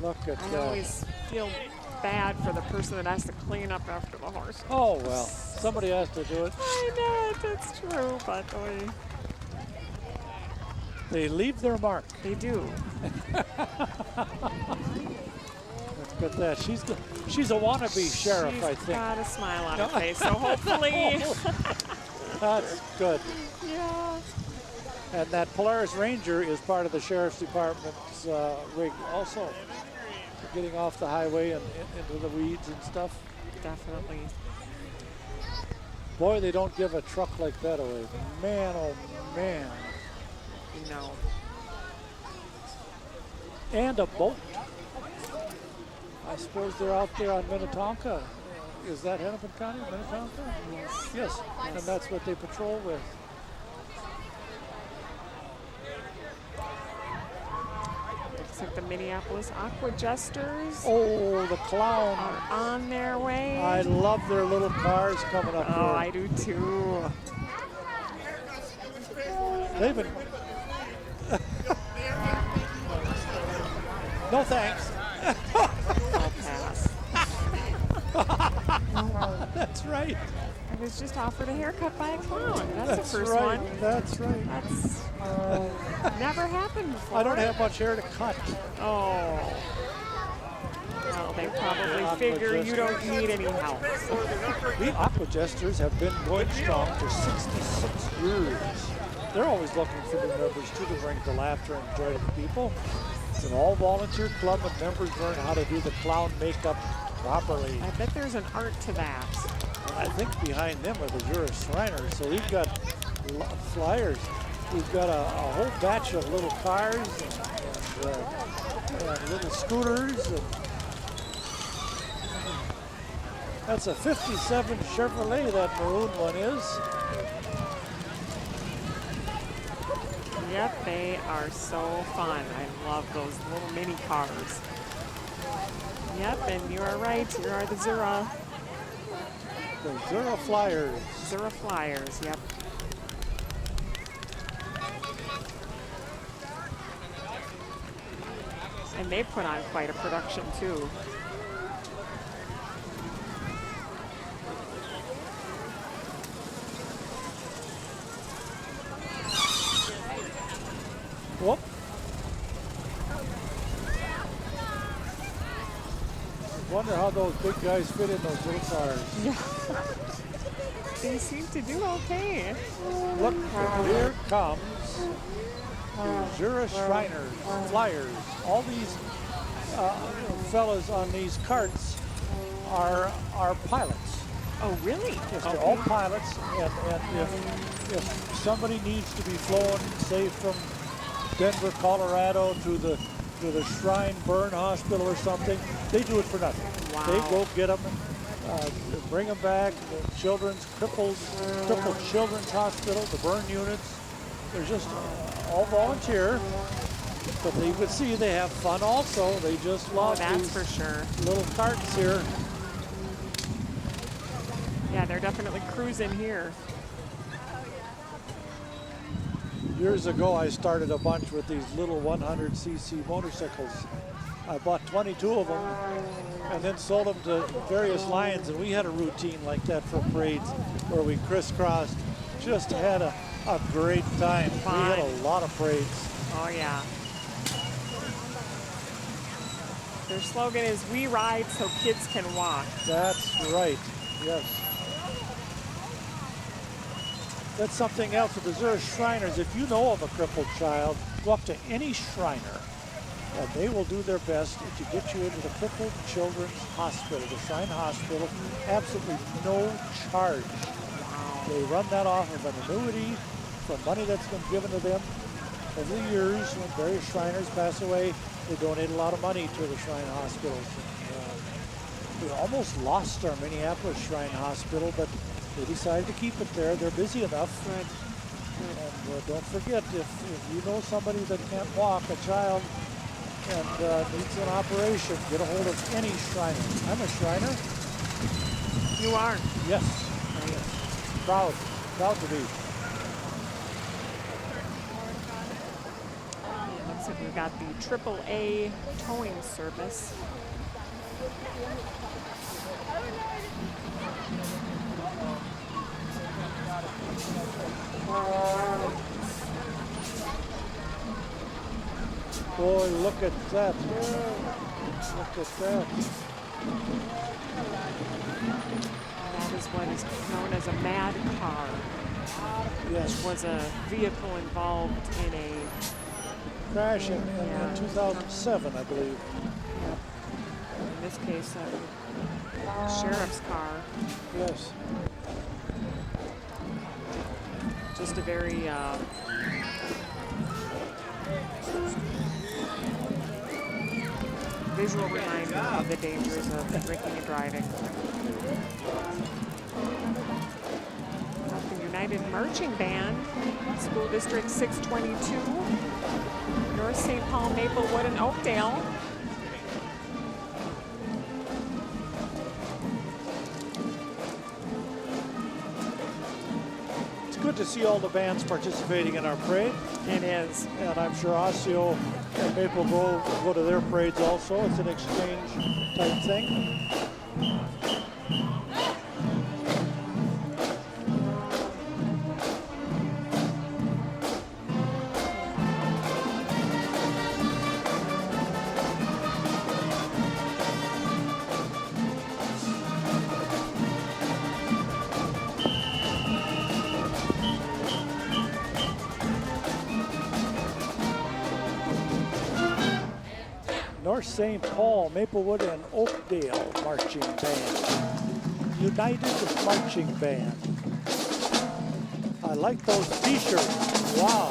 Look at I that. always feel bad for the person that has to clean up after the horse. Oh, well, somebody has to do it. I know, that's true, but they leave their mark. They do. Look at that. She's a wannabe sheriff, I think. She's got a smile on her face, so hopefully. That's good. Yeah. And that Polaris Ranger is part of the Sheriff's Department's rig also. Getting off the highway and into the weeds and stuff. Definitely. Boy, they don't give a truck like that away. Man, oh man. No. And a boat. I suppose they're out there on Minnetonka. Is that Hennepin County, Minnetonka? Yes. Yes. And that's what they patrol with. Looks like the Minneapolis Aqua Jesters. Oh, the clown. Are on their way. I love their little cars coming up here. Oh, I do too. They've been... No thanks. I'll pass. That's right. I was just offered a haircut by a clown. That's the first right. one. That's right. That's never happened before. I don't have much hair to cut. Oh. Well, they probably figure you don't need any help. The Aquagesters have been going strong for 66 years. They're always looking for new members too to bring the laughter and joy to the people. It's an all-volunteer club, and members learn how to do the clown makeup properly. I bet there's an art to that. And I think behind them are the Jura Shriners. So we've got flyers. We've got a whole batch of little cars and little scooters. And that's a 57 Chevrolet, that maroon one is. Yep, they are so fun. I love those little mini cars. Yep, and you are right. You are the Zura. The Zura Flyers. Zura Flyers, yep. And they put on quite a production too. Whoop. Wonder how those big guys fit in those little cars. Yeah. They seem to do okay. Look, here comes the Jura Shriners, Flyers. All these fellas on these carts are pilots. Oh, really? Yes, they're all pilots, and if somebody needs to be flown, say from Denver, Colorado to the Shrine Burn Hospital or something, they do it for nothing. Wow. They go get them, bring them back. The crippled children's hospital, the burn units. They're just all volunteer, but you can see they have fun also. They just love that's these for sure. little carts here. Yeah, they're definitely cruising here. Years ago, I started a bunch with these little 100cc motorcycles. I bought 22 of them and then sold them to various lions, and we had a routine like that for parades where we crisscrossed. Just had a great time. Fun. We had a lot of parades. Oh, yeah. Their slogan is, "We ride so kids can walk." That's right, yes. That's something else with the Zura Shriners. If you know of a crippled child, go up to any Shriner, and they will do their best to get you into the Crippled Children's Hospital, the Shrine Hospital, absolutely no charge. They run that off of an annuity from money that's been given to them over the years. When various Shriners pass away, they donate a lot of money to the Shrine Hospitals. We almost lost our Minneapolis Shrine Hospital, but they decided to keep it there. They're busy enough. Good. And don't forget, if you know somebody that can't walk, a child, and needs an operation, get a hold of any Shriner. I'm a Shriner. You are? Yes. Proud to be. Looks like we've got the AAA towing service. Boy, look at that. Look at that. That is what is known as a mad car. Yes. Which was a vehicle involved in a crash in 2007, I believe. In this case, a sheriff's car. Yes. Just a very visual reminder of the dangers of drinking and driving. The United Marching Band, School District 622, North St. Paul, Maplewood, and Oakdale. It's good to see all the bands participating in our parade. It is. And I'm sure Osseo and Maple Grove will go to their parades also. It's an exchange type thing. North St. Paul, Maplewood, and Oakdale Marching Band. United Marching Band. I like those t-shirts. Wow.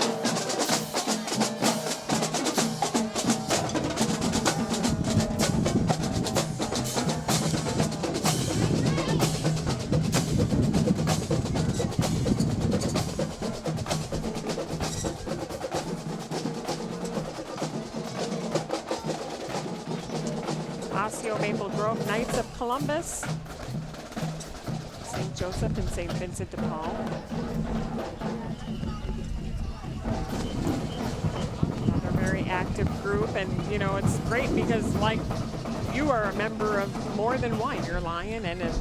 Osseo, Maple Grove, Knights of Columbus, St. Joseph and St. Vincent de Paul. Another very active group, and you know, it's great because like you are a member of more than one. You're Lion and a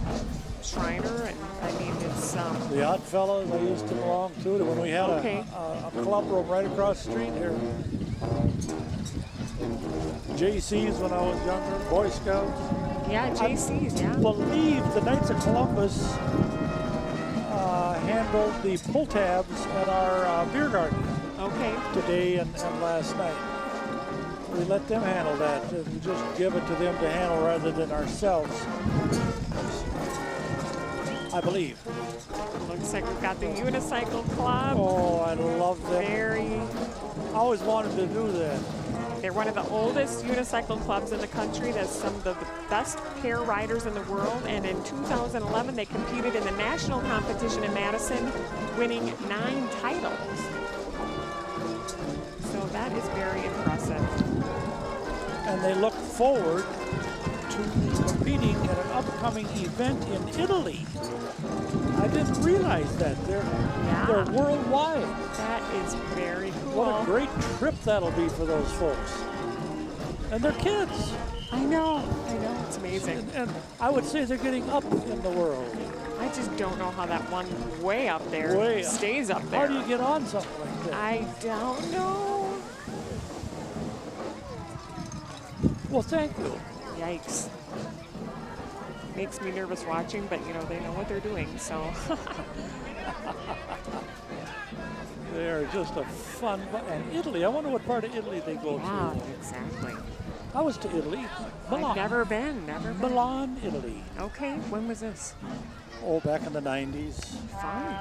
Shriner, and I mean it's the Odd Fellows I used to belong to when we had a club room right across the street here. JC's when I was younger, Boy Scouts. Yeah, JC's, yeah. I believe the Knights of Columbus handled the pull tabs at our beer garden. Okay. Today and last night. We let them handle that. We just give it to them to handle rather than ourselves. I believe. Looks like we've got the Unicycle Club. Oh, I love that. I always wanted to do that. They're one of the oldest unicycle clubs in the country. There's some of the best pair riders in the world. And in 2011, they competed in the national competition in Madison, winning 9 titles. So that is very impressive. And they look forward to competing at an upcoming event in Italy. I didn't realize that. They're worldwide. That is very cool. What a great trip that'll be for those folks. And their kids. I know, it's amazing. And I would say they're getting up in the world. I just don't know how that one way up there stays up there. How do you get on something like that? I don't know. Well, thank you. Yikes. Makes me nervous watching, but you know, they know what they're doing, so. They're just a fun, and Italy, I wonder what part of Italy they go to. Yeah, exactly. I was to Italy. Milan. I've never been. Milan, Italy. Okay, when was this? Oh, back in the 90s. Fun.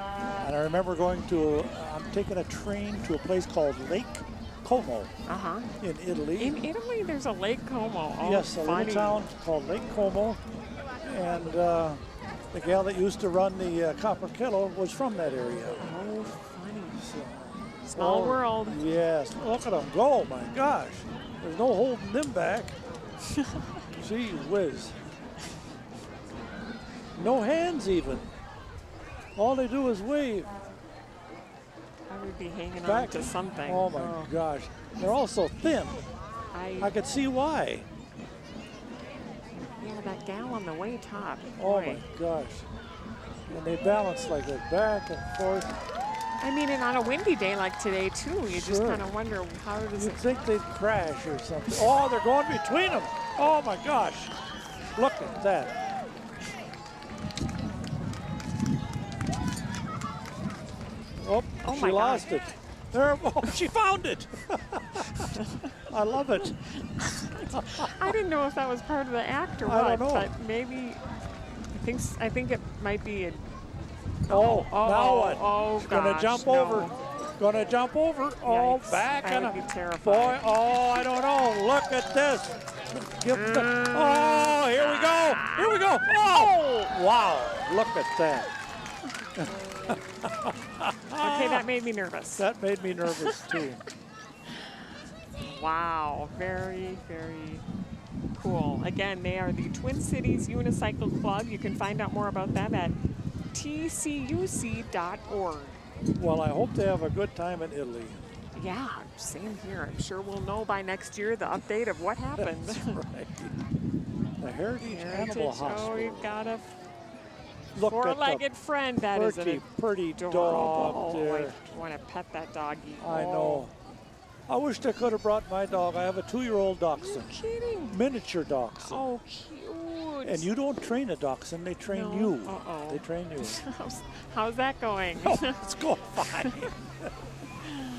And I remember going to, I'm taking a train to a place called Lake Como in Italy. In Italy, there's a Lake Como. Oh, yes, a little town called Lake Como. And the gal that used to run the Copper Kettle was from that area. Oh, funny. Small world. Yes, look at them go, my gosh. There's no holding them back. Gee whiz. No hands even. All they do is wave. I would be hanging back on to something. Oh my gosh. They're all so thin. I could see why. Yeah, that gal on the way top. Oh my gosh. And they balance like that back and forth. I mean, and on a windy day like today, too, you just kind of wonder how does You'd think they'd crash or something. Oh, they're going between them. Oh, my gosh. Look at that. Oh, she lost it. There, oh, she found it. I love it. I didn't know if that was part of the act or I what, don't know. but maybe, I think it might be a... now what? Oh, She's gonna jump over. Gonna jump over. Oh, Yikes. back I and would be terrified. boy. Oh, I don't know. Look at this. Oh, here we go. Here we go. Oh, wow. Look at that. Okay, that made me nervous. That made me nervous too. Wow, very, very cool. Again, they are the Twin Cities Unicycle Club. You can find out more about them at tcuc.org. Well, I hope they have a good time in Italy. Yeah, same here. I'm sure we'll know by next year the update of what happened. That's right. The Heritage Animal Hospital. Oh, we've got a Look four-legged friend. That is pretty, an pretty adorable. dog there. I want to pet that doggy. I know. I wish I could have brought my dog. I have a 2-year-old You're dachshund. kidding. Miniature dachshund. Oh, cute. And you don't train a dachshund, they train No. you. Uh-oh. They train you. How's that going? Oh, it's going fine.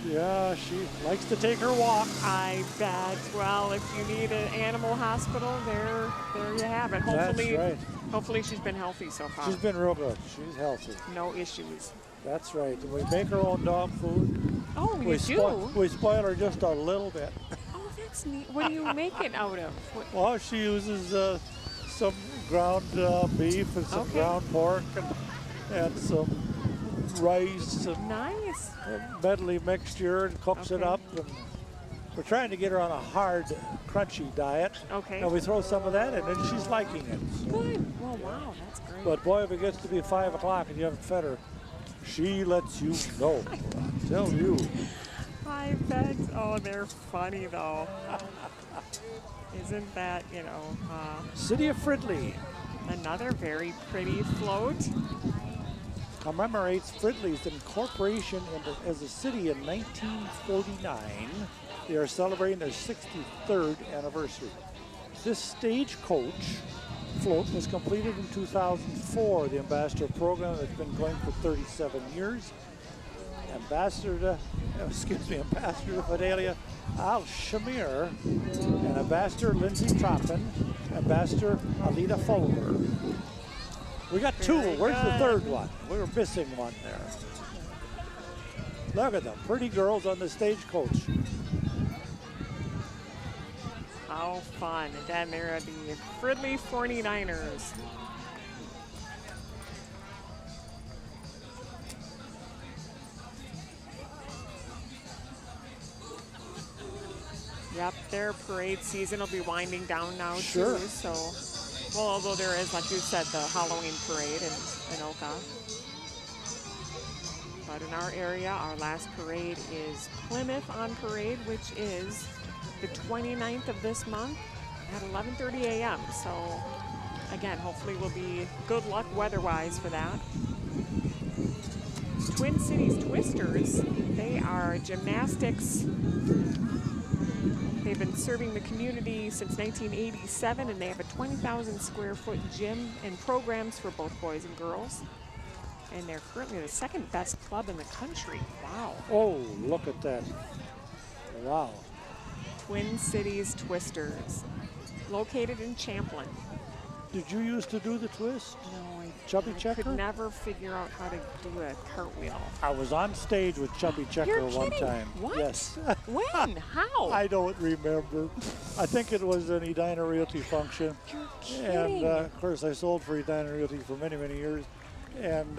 Yeah, she likes to take her walk. I bet. Well, if you need an animal hospital, there you have it. Hopefully, That's right. hopefully she's been healthy so far. She's been real good. She's healthy. No issues. That's right. And we make our own dog food. Oh, you do? We spoil her just a little bit. Oh, that's neat. What do you make it out of? Well, she uses some ground beef and some ground pork and some rice and Nice. medley mixture and cooks it up. And we're trying to get her on a hard, crunchy diet. Okay. And we throw some of that in, and she's liking it. So. Good. Well, wow, that's great. But boy, if it gets to be 5 o'clock and you haven't fed her, she lets you know. I tell you. I bet. Oh, they're funny though. Isn't that, City of Fridley another very pretty float? commemorates Fridley's incorporation as a city in 1949. They are celebrating their 63rd anniversary. This stagecoach float was completed in 2004. The ambassador program has been going for 37 years. Ambassador Fidelia Al-Shamir and Ambassador Lindsay Troppin, Ambassador Alida Fulmer. We got two. Where's the third one? We were missing one there. Look at them, pretty girls on the stagecoach. How fun. And then there are the Fridley 49ers. Yep, their parade season will be winding down now Sure. too. So, well, although there is, like you said, the Halloween parade in Oka. But in our area, our last parade is Plymouth on Parade, which is the 29th of this month at 11:30 a.m. So, again, hopefully will be good luck weather-wise for that. Twin Cities Twisters, they are gymnastics. They've been serving the community since 1987, and they have a 20,000 square foot gym and programs for both boys and girls. And they're currently the second best club in the country. Wow. Oh, look at that. Wow. Twin Cities Twisters, located in Champlin. Did you used to do the twist? No, Chubby I Checker? could never figure out how to do a cartwheel. I was on stage with Chubby Checker You're one kidding. time. What? Yes. When? How? I don't remember. I think it was an Edina Realty function. You're kidding. And of course, I sold for Edina Realty for many, many years. And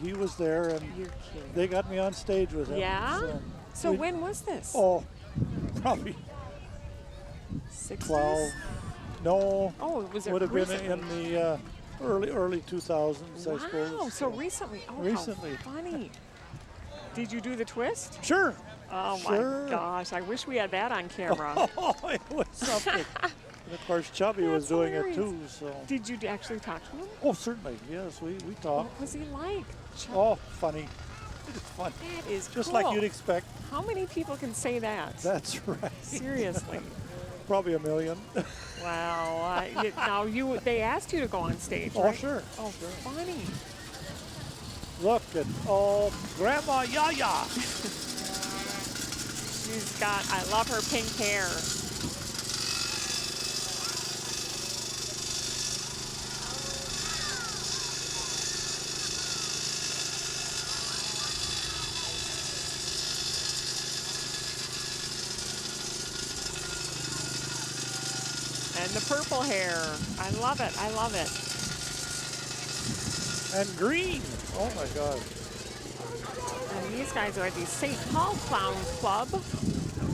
he was there, and You're kidding. they got me on stage with him. Yeah? So we- when was this? Oh, probably 60s? 12. No, Oh, it was would have been recently. in the early 2000s, I suppose. Wow, so recently. Oh, Recently. how funny. Did you do the twist? Sure. Oh Sure. my gosh, I wish we had that on camera. Oh, it was something. And of course, Chubby was That's doing hilarious. it too. So. Did you actually talk to him? Oh, certainly. Yes, we talked. What was he like? Oh, funny. It's fun. That is Just cool. like you'd expect. How many people can say that? That's right. Seriously. Probably a million. Wow. They asked you to go on stage, Oh, right? sure. Oh, funny. Look at Grandma Yaya. I love her pink hair. And the purple hair. I love it. I love it. And green. Oh, my God. And these guys are the St. Paul Clown Club,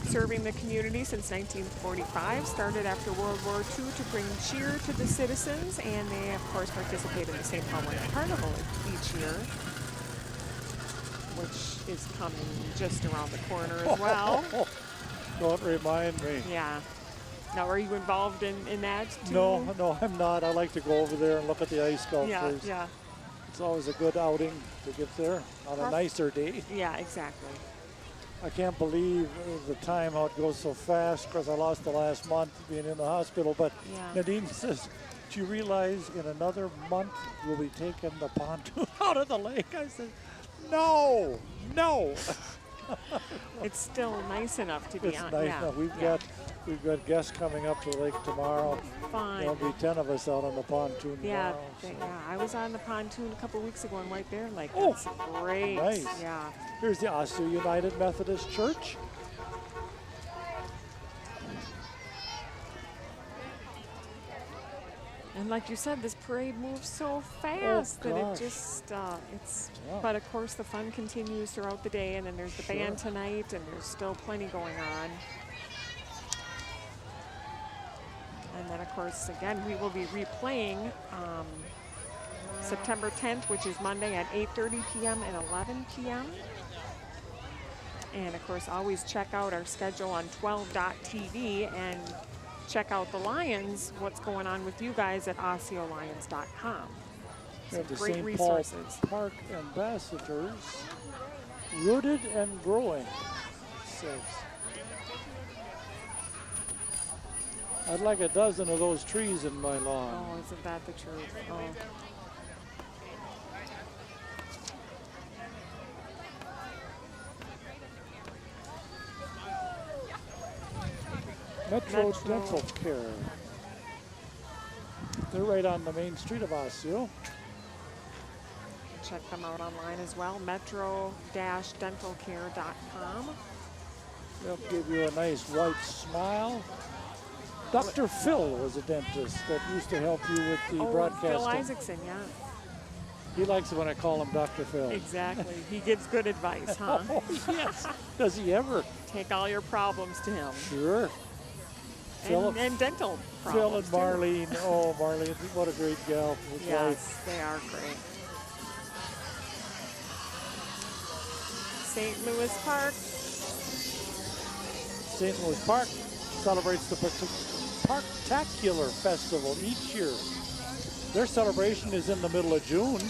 serving the community since 1945. Started after World War II to bring cheer to the citizens, and they, of course, participate in the St. Paul Winter Carnival each year. which is coming just around the corner as well. Don't remind me. Yeah. Now, are you involved in that too? No, I'm not. I like to go over there and look at the ice sculptures. Yeah. It's always a good outing to get there on a nicer day. Yeah, exactly. I can't believe the time how it goes so fast because I lost the last month being in the hospital. But Nadine says, do you realize in another month we'll be taking the pontoon out of the lake? I said, no. It's still nice enough to be It's on. nice Yeah. enough. We've got guests coming up to the lake tomorrow. Fine. There'll be 10 of us out on the pontoon Yeah, tomorrow. I was on the pontoon a couple weeks ago in White Bear Lake. Oh, that's great. nice. Yeah. Here's the Osseo United Methodist Church. And like you said, this parade moves so fast that it gosh. just, but of course the fun continues throughout the day, and then there's the band tonight, and there's still plenty going on. And then of course, again, we will be replaying September 10th, which is Monday at 8:30 p.m. and 11 p.m. And of course, always check out our schedule on 12.tv and check out the Lions, what's going on with you guys at OsseoLions.com. We have the great St. resources. Paul Park Ambassadors, rooted and growing, says. I'd like a dozen of those trees in my lawn. Oh, isn't that the truth? Oh. Metro Dental Care. They're right on the main street of Osseo. Check them out online as well, metro-dentalcare.com. They'll give you a nice white smile. Dr. Phil was a dentist that used to help you with the broadcasting. Phil Isaacson, yeah. He likes it when I call him Dr. Phil. Exactly. He gives good advice, huh? Oh, yes. Does he ever? Take all your problems to him. Sure. And dental Phil problems, and Marlene. too. Oh, Marlene, what a great gal. With Yes, life. they are great. St. Louis Park. St. Louis Park celebrates the Parktacular Festival each year. Their celebration is in the middle of June.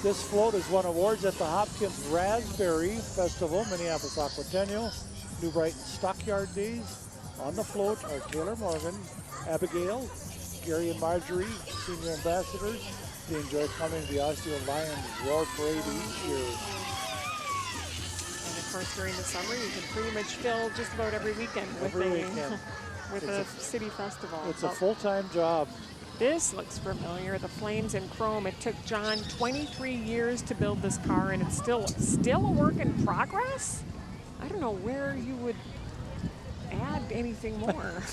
This float has won awards at the Hopkins Raspberry Festival, Minneapolis Aquatennial, New Brighton Stockyard Days. On the float are Taylor Morgan, Abigail, Gary and Marjorie, senior ambassadors. They enjoy coming to the Osseo Lions Roar Parade each year. And of course, during the summer, you can pretty much fill just about every weekend with a city festival. It's a full-time job. This looks familiar, the Flames in Chrome. It took John 23 years to build this car, and it's still a work in progress? I don't know where you would add anything more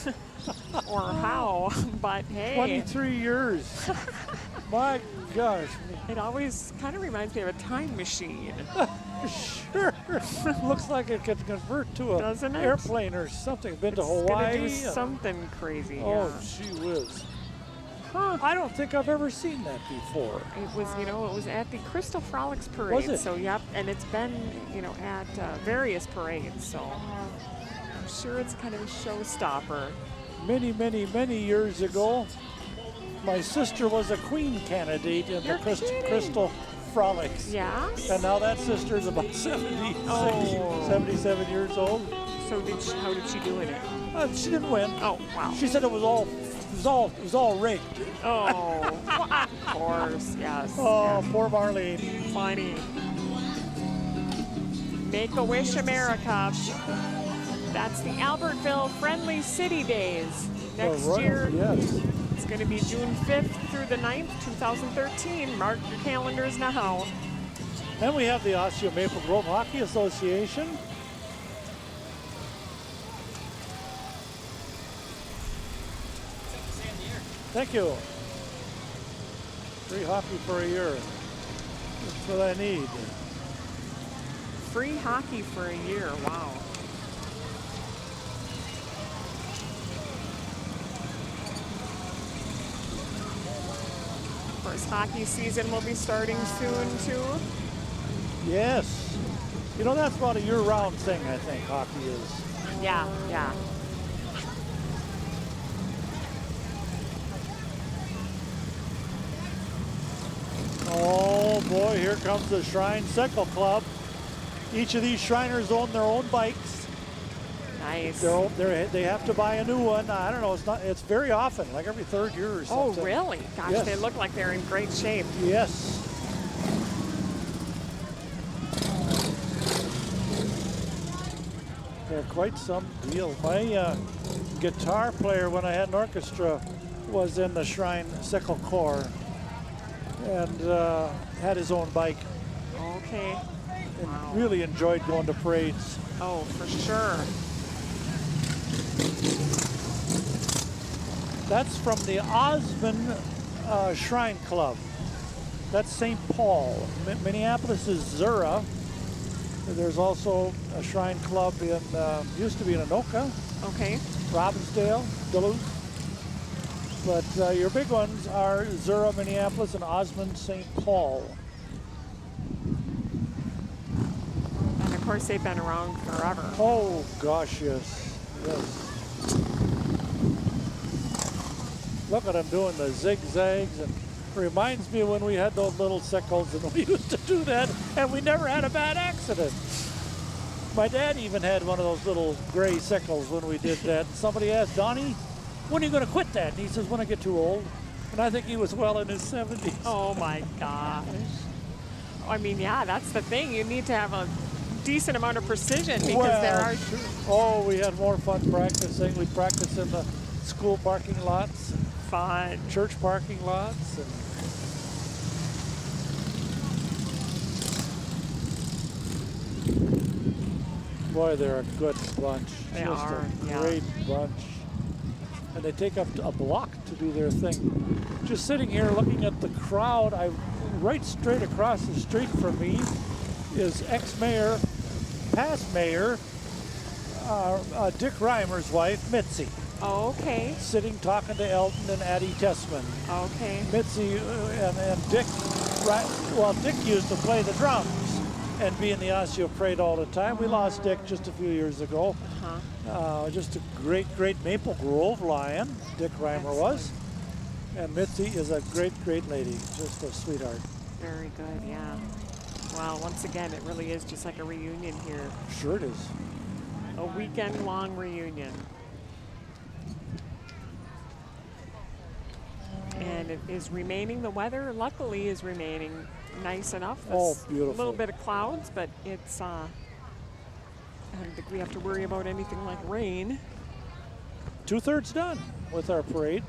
or how, but hey. 23 years. My gosh. It always kind of reminds me of a time machine. Sure. Looks like it could convert to an airplane or something. Been to Hawaii. It's gonna do something crazy. Oh, yeah. gee whiz. Huh. I don't think I've ever seen that before. It was, it was at the Crystal Frolics Parade. Was it? So, yep, and it's been, at various parades. So, I'm sure it's kind of a showstopper. Many, many, many years ago, my sister was a Queen candidate in the Crystal Frolics. Yeah? And now that sister's about 77 years old. So, how did she do in it? She didn't win. Oh, wow. She said it was all rigged. Oh, of course, yes. Oh, yes. poor Marlene. Funny. Make-A-Wish America. That's the Albertville Friendly City Days. Next year, yes. It's going to be June 5th through the 9th, 2013. Mark your calendars now. Then we have the Osseo Maple Grove Hockey Association. Thank you. Free hockey for a year. That's what I need. Free hockey for a year. Wow. Of course, hockey season will be starting soon, too. Yes. You know, that's about a year-round thing, I think, hockey is. Yeah, yeah. Oh boy, here comes the Shrine Cycle Club. Each of these Shriners own their own bikes. Nice. They have to buy a new one. I don't know, it's very often, like every third year or Oh, something. really? Gosh, Yes. they look like they're in great shape. Yes. They're quite some deal. My guitar player when I had an orchestra was in the Shrine Sickle Corps and had his own bike Okay. and really enjoyed going to parades. Oh, for sure. That's from the Osmond Shrine Club. That's St. Paul. Minneapolis is Zura. There's also a Shrine Club in, used to be in Anoka, Okay. Robbinsdale, Duluth. But your big ones are Zura, Minneapolis, and Osmond, St. Paul. And of course, they've been around forever. Oh, gosh, yes. Yes. Look at them doing the zigzags, and reminds me of when we had those little sickles and we used to do that and we never had a bad accident. My dad even had one of those little gray sickles when we did that. Somebody asked, Donnie, when are you going to quit that? And he says, when I get too old. And I think he was well in his 70s. Oh my gosh. I mean, yeah, that's the thing. You need to have a decent amount of precision because there are... Sure. Oh, we had more fun practicing. We'd practice in the school parking lots, and Fun. church parking lots. And boy, they're a good bunch. They Just are, a yeah. great bunch. And they take up a block to do their thing. Just sitting here looking at the crowd, right straight across the street from me is ex-mayor, past mayor, Dick Reimer's wife, Mitzi, Oh, okay. sitting talking to Elton and Addie Tessman. Okay. Mitzi and Dick, Dick used to play the drums and be in the Osseo parade all the time. We lost Dick just a few years ago. Just a great, great Maple Grove lion, Dick Reimer was. And Mitzi is a great, great lady, just a sweetheart. Very good, yeah. Well, once again, it really is just like a reunion here. Sure it is. A weekend-long reunion. And it is remaining, the weather luckily is remaining nice enough. Oh, There's beautiful. A little bit of clouds, but it's, I don't think we have to worry about anything like rain. 2/3 done with our parade.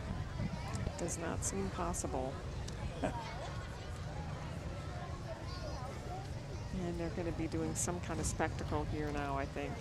Does not seem possible. And they're going to be doing some kind of spectacle here now, I think.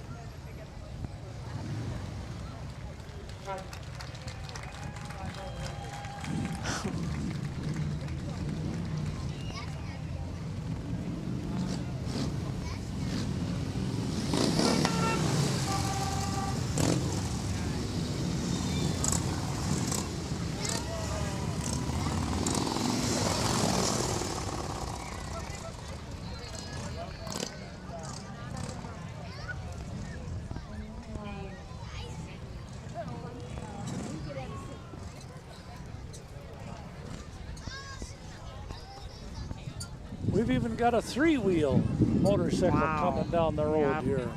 We've even got a 3-wheel motorcycle Wow. coming down the road Yep. here.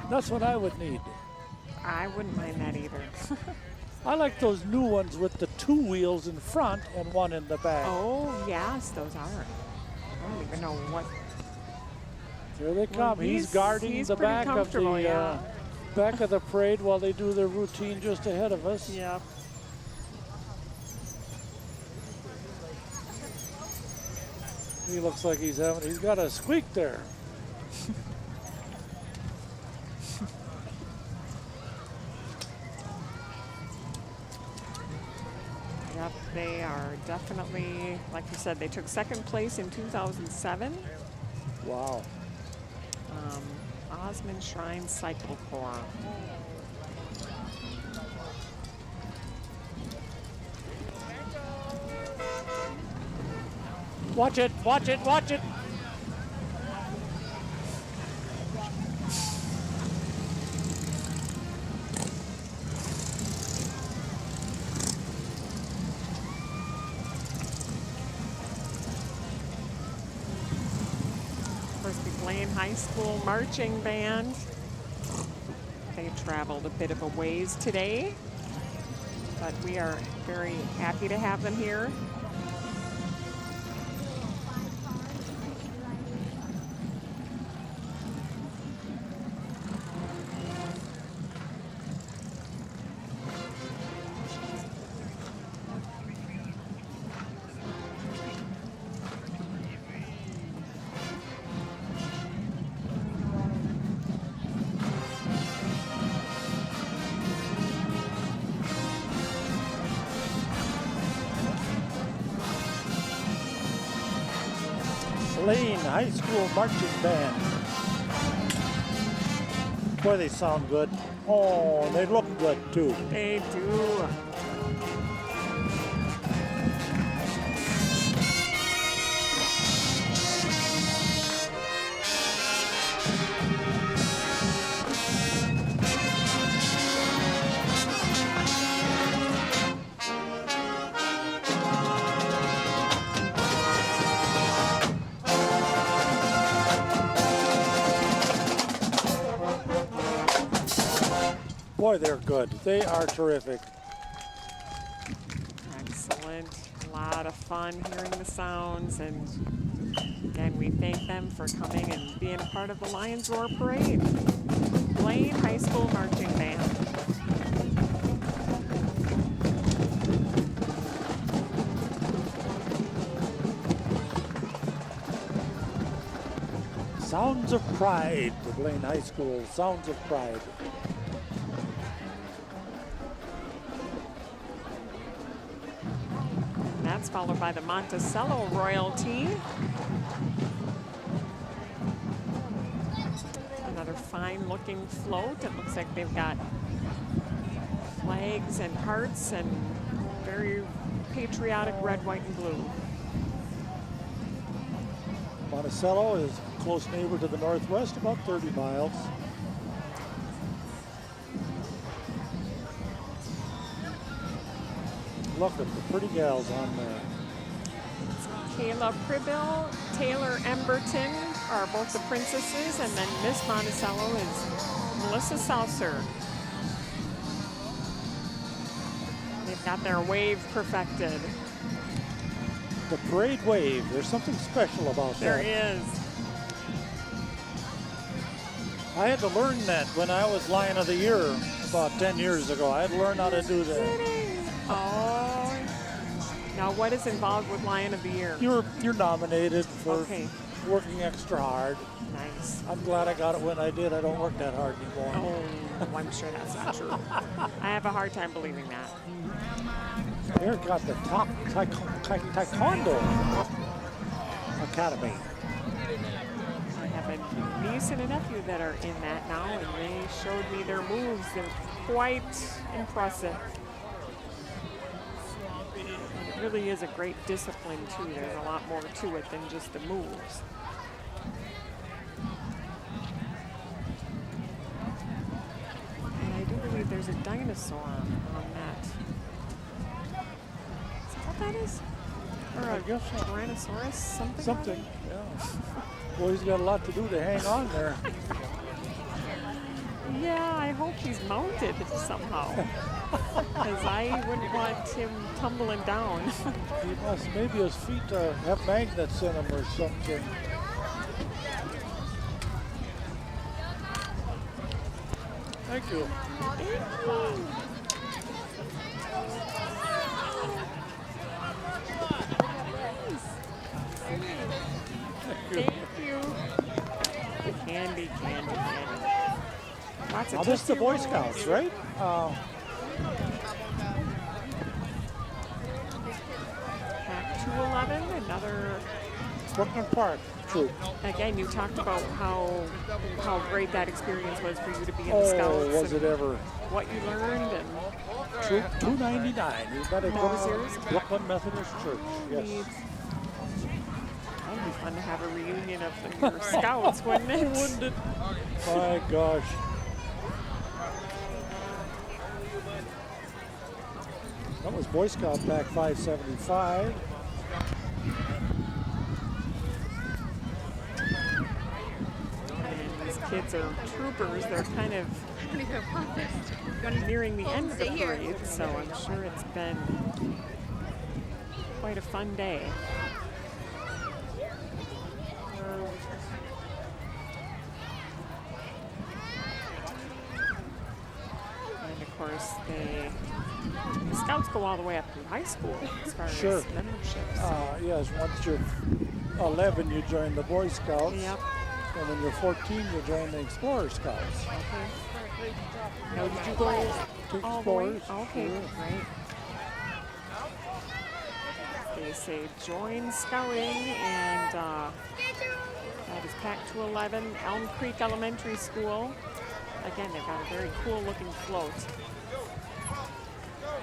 That's what I would need. I wouldn't mind that either. I like those new ones with the 2 wheels in front and 1 in the back. Oh, yes, those are. I don't even know what. Here they come. Well, he's guarding he's the pretty back of the comfortable, yeah. back of the parade while they do their routine just ahead of us. Yep. He looks like he's got a squeak there. Yep, they are definitely, like you said, they took second place in 2007. Wow. Osmond Shrine Cycle Corps. Watch it, watch it, watch it. course, the Blaine High School Marching Band. They traveled a bit of a ways today, but we are very happy to have them here. Blaine High School Marching Band. Boy, they sound good. Oh, they look good too. They do. Boy, they're good. They are terrific. Excellent. A lot of fun hearing the sounds. And again, we thank them for coming and being a part of the Lions Roar Parade. Blaine High School Marching Band. Sounds of Pride, the Blaine High School Sounds of Pride. That's followed by the Monticello Royalty. Another fine looking float. It looks like they've got flags and hearts and very patriotic red, white, and blue. Monticello is a close neighbor to the northwest, about 30 miles. Look at the pretty gals on there. Kayla Pribill, Taylor Emberton are both the princesses, and then Miss Monticello is Melissa Saucer. They've got their wave perfected. The parade wave, there's something special about There that. is. I had to learn that when I was Lion of the Year about 10 years ago. I had to learn how to do that. Oh. Now, what is involved with Lion of the Year? You're nominated for Okay. working extra hard. Nice. I'm glad I got it when I did. I don't work that hard anymore. Oh, I'm sure that's not true. I have a hard time believing that. Here got the top Taekwondo Academy. I have a niece and a nephew that are in that now, and they showed me their moves. They're quite impressive. And it really is a great discipline, too. There's a lot more to it than just the moves. And I do believe there's a dinosaur on that. Is that what that is? Or I a guess so. Tyrannosaurus? Something? Something, yeah. Well, he's got a lot to do to hang on there. Yeah, I hope he's mounted somehow. Because I wouldn't want him tumbling down. He must, maybe his feet have magnets in them or something. Thank you. Thank you. Candy. Lots of Now this is the Tootsie Boy Rolls. Scouts, right? Pack 211, another. Brooklyn Park troop. Again, you talked about how great that experience was for you to be in the Oh, Scouts. was and it ever? what you learned and Troop 299. You got to What go was yours? to Brooklyn Methodist Church. Yes. That would be fun to have a reunion of your Scouts, wouldn't it? Wouldn't it? My gosh. That was Boy Scout Pack 575. kids are troopers. They're kind of nearing the end of the parade, so I'm sure it's been quite a fun day. And of course, the Scouts go all the way up through high school as far Sure. as memberships. Yes, once you're 11, you join the Boy Scouts. Yep. And when you're 14, you join the Explorer Scouts. Okay. Now, did you go To all the way? Explorers. Okay, Sure. right. They say join scouting, and that is packed to 11, Elm Creek Elementary School. Again, they've got a very cool looking float.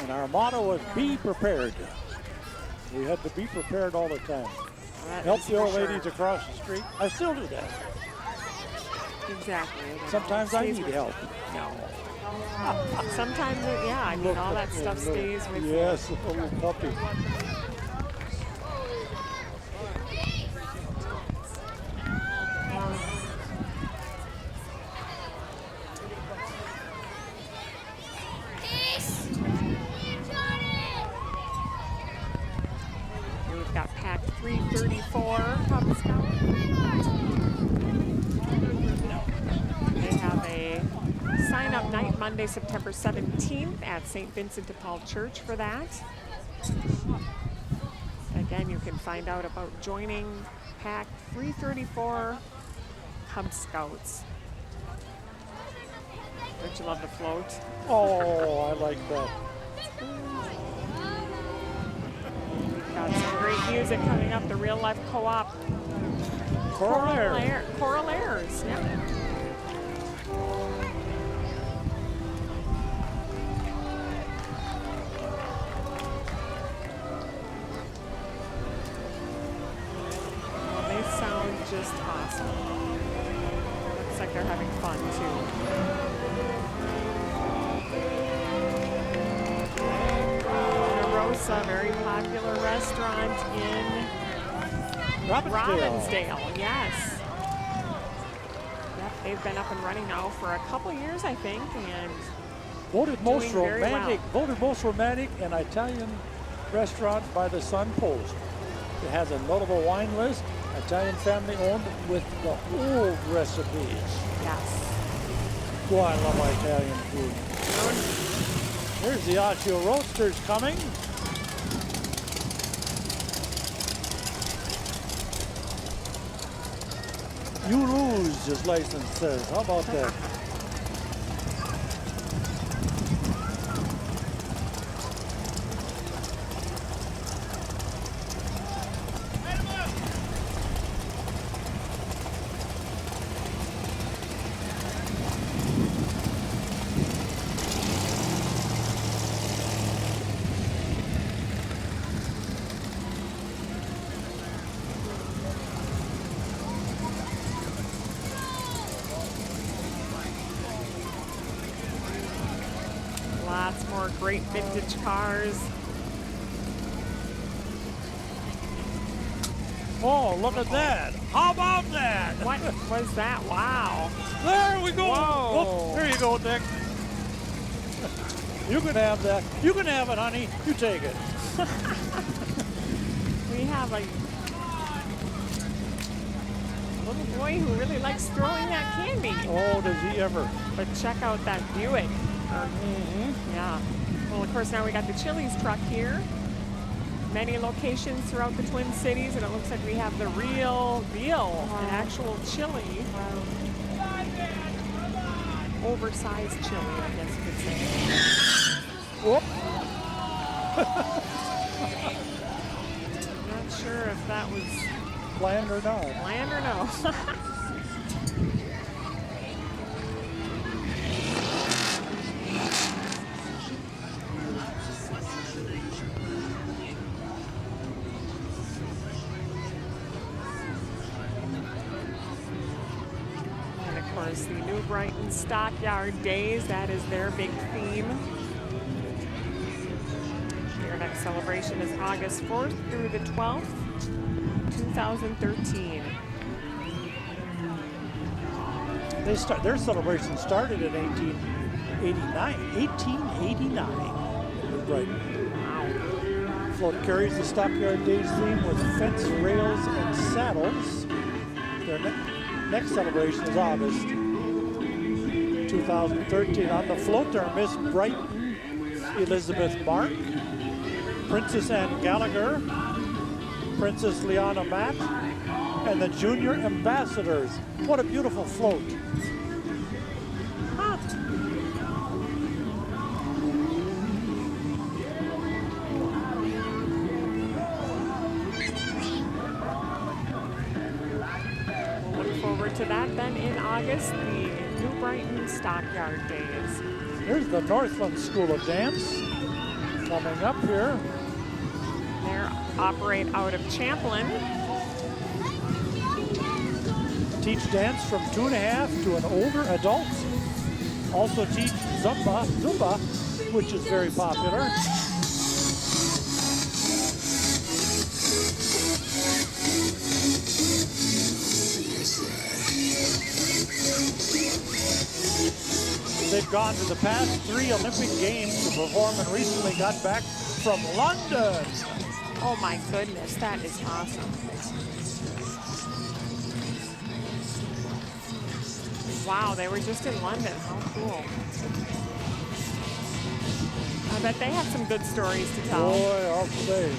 And our motto is be prepared. We had to be prepared all the time. That Help is the for old sure. ladies across the street. I still do that. Exactly. It Sometimes I stays need with help. you. Sometimes, yeah, I mean, all that stuff stays with you. Yes, a little puppy. We've got pack 334 Cub Scout. They have a sign-up night Monday, September 17th at St. Vincent de Paul Church for that. Again, you can find out about joining pack 334 Cub Scouts. Don't you love the float? Oh, I like that. We've got some great music coming up. The Real Life Co-op Coral Air. Choral Airs, yeah. Well, they sound just awesome. Looks like they're having fun too. A very popular restaurant in Robbinsdale, yes. Yep, they've been up and running now for a couple years, I think, and Voted most doing very romantic. well. Voted most romantic and Italian restaurant by the Sun Post. It has a notable wine list. Italian family owned with the old recipes. Yes. Boy, I love Italian food. Here's the Osseo Roasters coming. You lose, his license says. How about that? Lots more great vintage cars. Oh, look at that. How about that? What was that? Wow. There we go. Whoa. Oh, there you go, Dick. You can have that. You can have it, honey. You take it. We have a little boy who really likes throwing that candy. Oh, does he ever. But check out that Buick. Yeah. Well, of course, now we got the Chili's truck here. Many locations throughout the Twin Cities, and it looks like we have the real deal, an actual chili. Oversized chili, I guess you could say. Whoop. Not sure if that was Planned or not. planned or no. And of course, the New Brighton Stockyard Days, that is their big theme. Their next celebration is August 4th through the 12th, 2013. their celebration started in 1889. 1889 in New Brighton. Float carries the Stockyard Days theme with fence rails and saddles. Their next celebration is August 2013. On the float are Miss Brighton, Elizabeth Mark, Princess Anne Gallagher, Princess Liana Matt, and the Junior Ambassadors. What a beautiful float. To that then in August, the New Brighton Stockyard Days. Here's the Northland School of Dance coming up here. They operate out of Champlin. Teach dance from 2.5 to an older adult. Also teach Zumba, which is very popular. They've gone to the past 3 Olympic Games to perform and recently got back from London. Oh my goodness, that is awesome. Wow, they were just in London. How cool. I bet they have some good stories to tell. Boy, I'll say.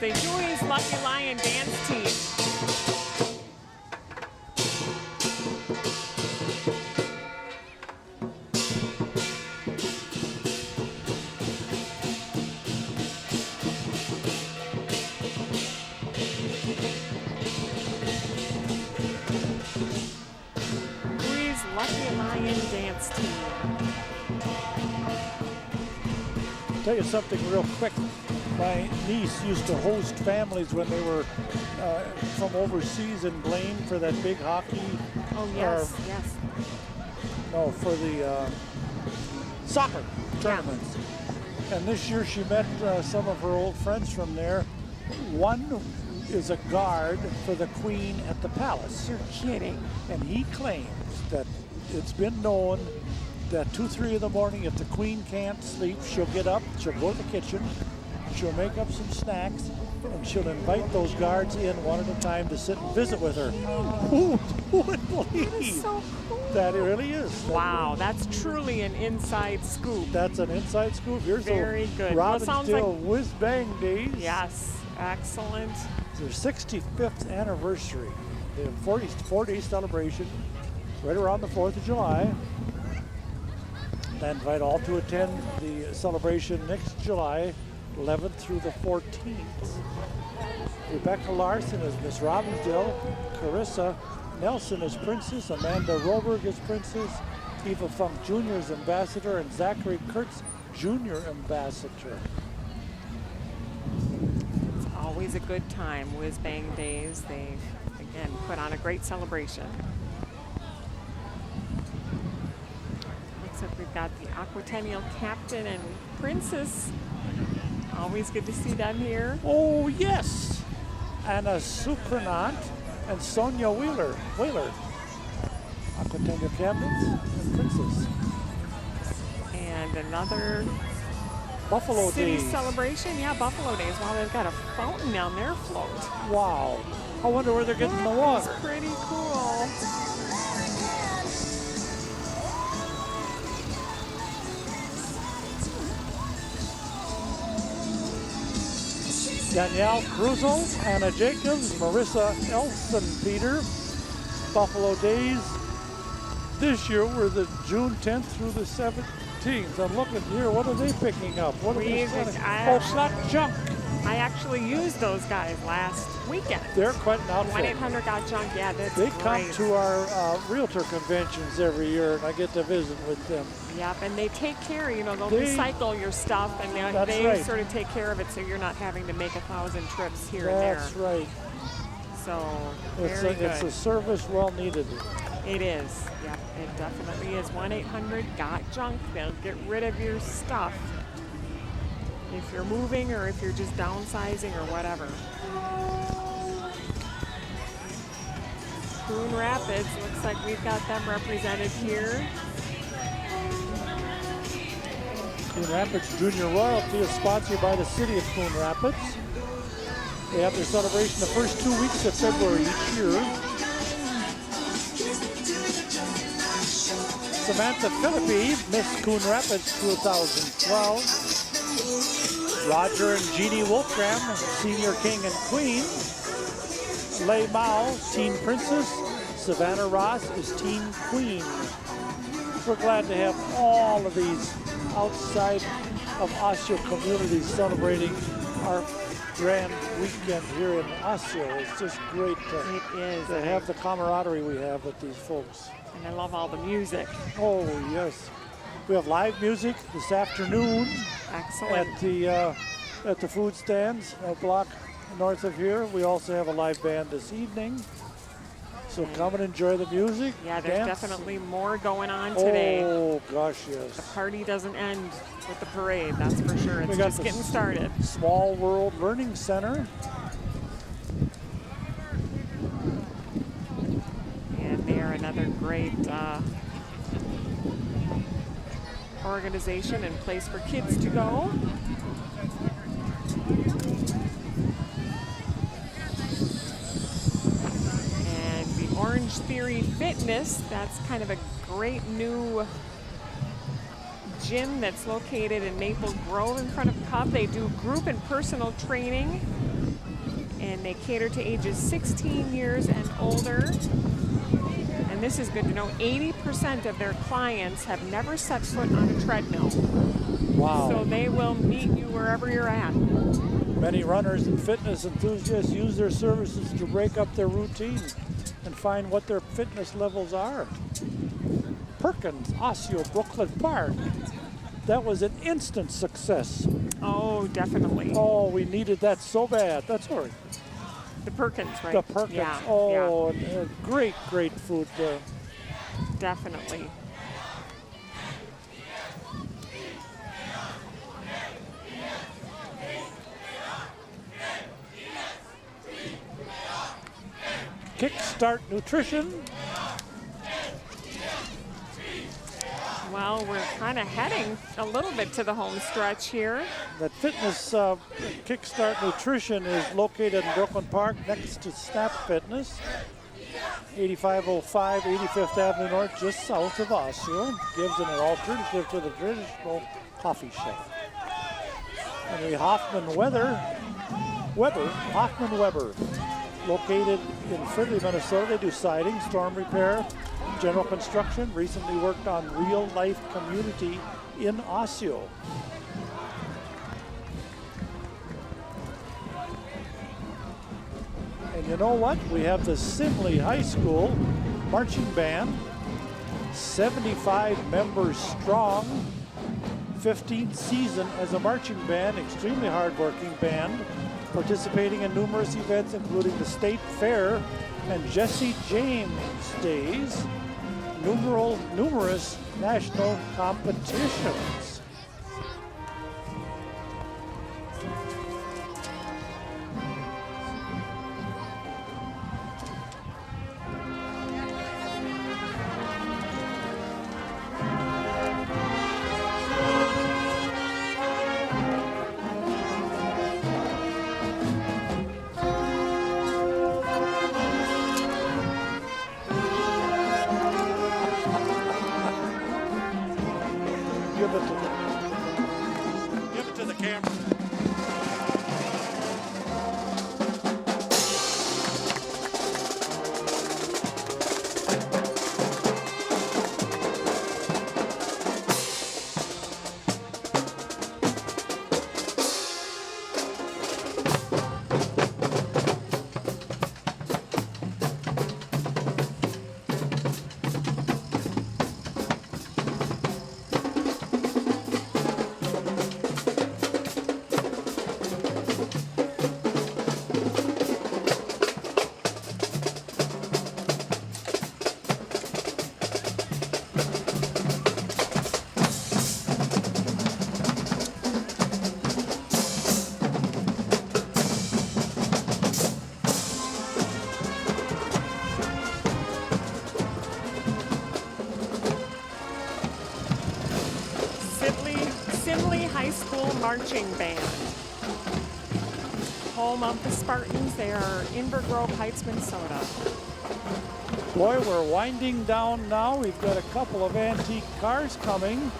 The Dewey's Lucky Lion dance team. Dewey's Lucky Lion dance team. I'll tell you something real quick. My niece used to host families when they were from overseas in Blaine for that big hockey. Oh, yes, yes. No, for the soccer tournaments. And this year she met some of her old friends from there. One is a guard for the Queen at the palace. You're kidding. And he claims that it's been known that 2, 3 in the morning, if the Queen can't sleep, she'll get up, she'll go to the kitchen, she'll make up some snacks, and she'll invite those guards in one at a time to sit and visit with her. Who would believe that is so cool. That it really is? Wow, that's truly an inside scoop. That's an inside scoop. Here's very good. Robbinsdale Whiz Bang Days. Yes, excellent. It's their 65th anniversary. They have 4-day celebration right around the 4th of July. I invite all to attend the celebration next July 11th through the 14th. Rebecca Larson is Miss Robbinsdale, Carissa Nelson is Princess, Amanda Roberg is Princess, Eva Funk Jr. is Ambassador, and Zachary Kurtz Jr. Ambassador. It's always a good time, Whiz Bang Days. They, again, put on a great celebration. Looks like we've got the Aquatennial Captain and Princess. Always good to see them here. Oh, yes. Anna Sukranant and Sonia Wheeler. Aquatennial Captains and Princess. And another Buffalo city Days celebration. Yeah, Buffalo Days. Wow, they've got a fountain on their float. Wow. I wonder where they're getting the water. That's pretty cool. Danielle Cruzel, Anna Jacobs, Marissa Elson-Peter. Buffalo Days this year were the June 10th through the 17th. I'm looking here. What are they picking up? What are they selling? Oh, flat junk. I actually used those guys last weekend. They're quite an outfit. 1-800-GOT-JUNK. Yeah, that's They great. come to our realtor conventions every year, and I get to visit with them. Yep, and they take care, you know, they'll recycle your stuff, and they right. sort of take care of it so you're not having to make 1,000 trips here and there. That's right. So, It's very good. it's a service well needed. It is. Yep, it definitely is. 1-800-GOT-JUNK. They'll get rid of your stuff if you're moving or if you're just downsizing or whatever. Coon Rapids, looks like we've got them represented here. Coon Rapids Junior Royalty is sponsored by the city of Coon Rapids. They have their celebration the first 2 weeks of February each year. Samantha Philippi, Miss Coon Rapids 2012. Roger and Jeannie Wolfram, Senior King and Queen. Lei Mao, Teen Princess. Savannah Ross is Teen Queen. We're glad to have all of these outside of Osseo communities celebrating our grand weekend here in Osseo. It's just great to have the camaraderie we have with these folks. And I love all the music. Oh, yes. We have live music this afternoon. Excellent. At the food stands a block north of here. We also have a live band this evening. So come and enjoy the music. Yeah, there's dance. definitely more going on today. Oh, gosh, yes. The party doesn't end with the parade, that's for sure. It's just getting started. Small World Learning Center. And they are another great organization and place for kids to go. And the Orange Theory Fitness, that's kind of a great new gym that's located in Maple Grove in front of Cup. They do group and personal training, and they cater to ages 16 years and older. And this is good to know, 80% of their clients have never set foot on a treadmill. Wow. So they will meet you wherever you're at. Many runners and fitness enthusiasts use their services to break up their routine and find what their fitness levels are. Perkins, Osseo, Brooklyn Park. That was an instant success. Oh, definitely. Oh, we needed that so bad. That's all right. The Perkins, right? The Perkins. Yeah. Oh, yeah. and great, great food there. Definitely. Kickstart Nutrition. Well, we're kind of heading a little bit to the home stretch here. That fitness Kickstart Nutrition is located in Brooklyn Park next to Snap Fitness. 8505 85th Avenue North, just south of Osseo. Gives an alternative to the traditional coffee shop. And the Hoffman Weber, located in Fridley, Minnesota. They do siding, storm repair, general construction. Recently worked on Real Life Community in Osseo. And you know what? We have the Simley High School marching band, 75 members strong, 15th season as a marching band, extremely hardworking band, participating in numerous events including the State Fair and Jesse James Days, numerous national competitions. Give it to them. marching band. Home of the Spartans. They are in Grove Heights, Minnesota. Boy, we're winding down now. We've got a couple of antique cars coming,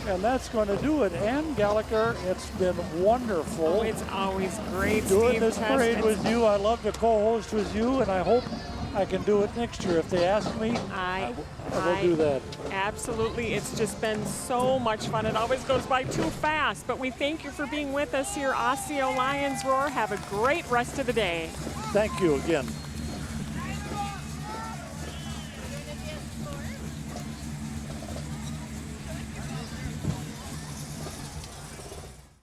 and that's going to do it. Ann Gallagher, it's been wonderful. Oh, it's always great, doing Steve this Test. parade with you. I love to co-host with you, and I hope I can do it next year. If they ask me, I will do that. Absolutely. It's just been so much fun. It always goes by too fast, but we thank you for being with us here. Osseo Lions Roar. Have a great rest of the day. Thank you again.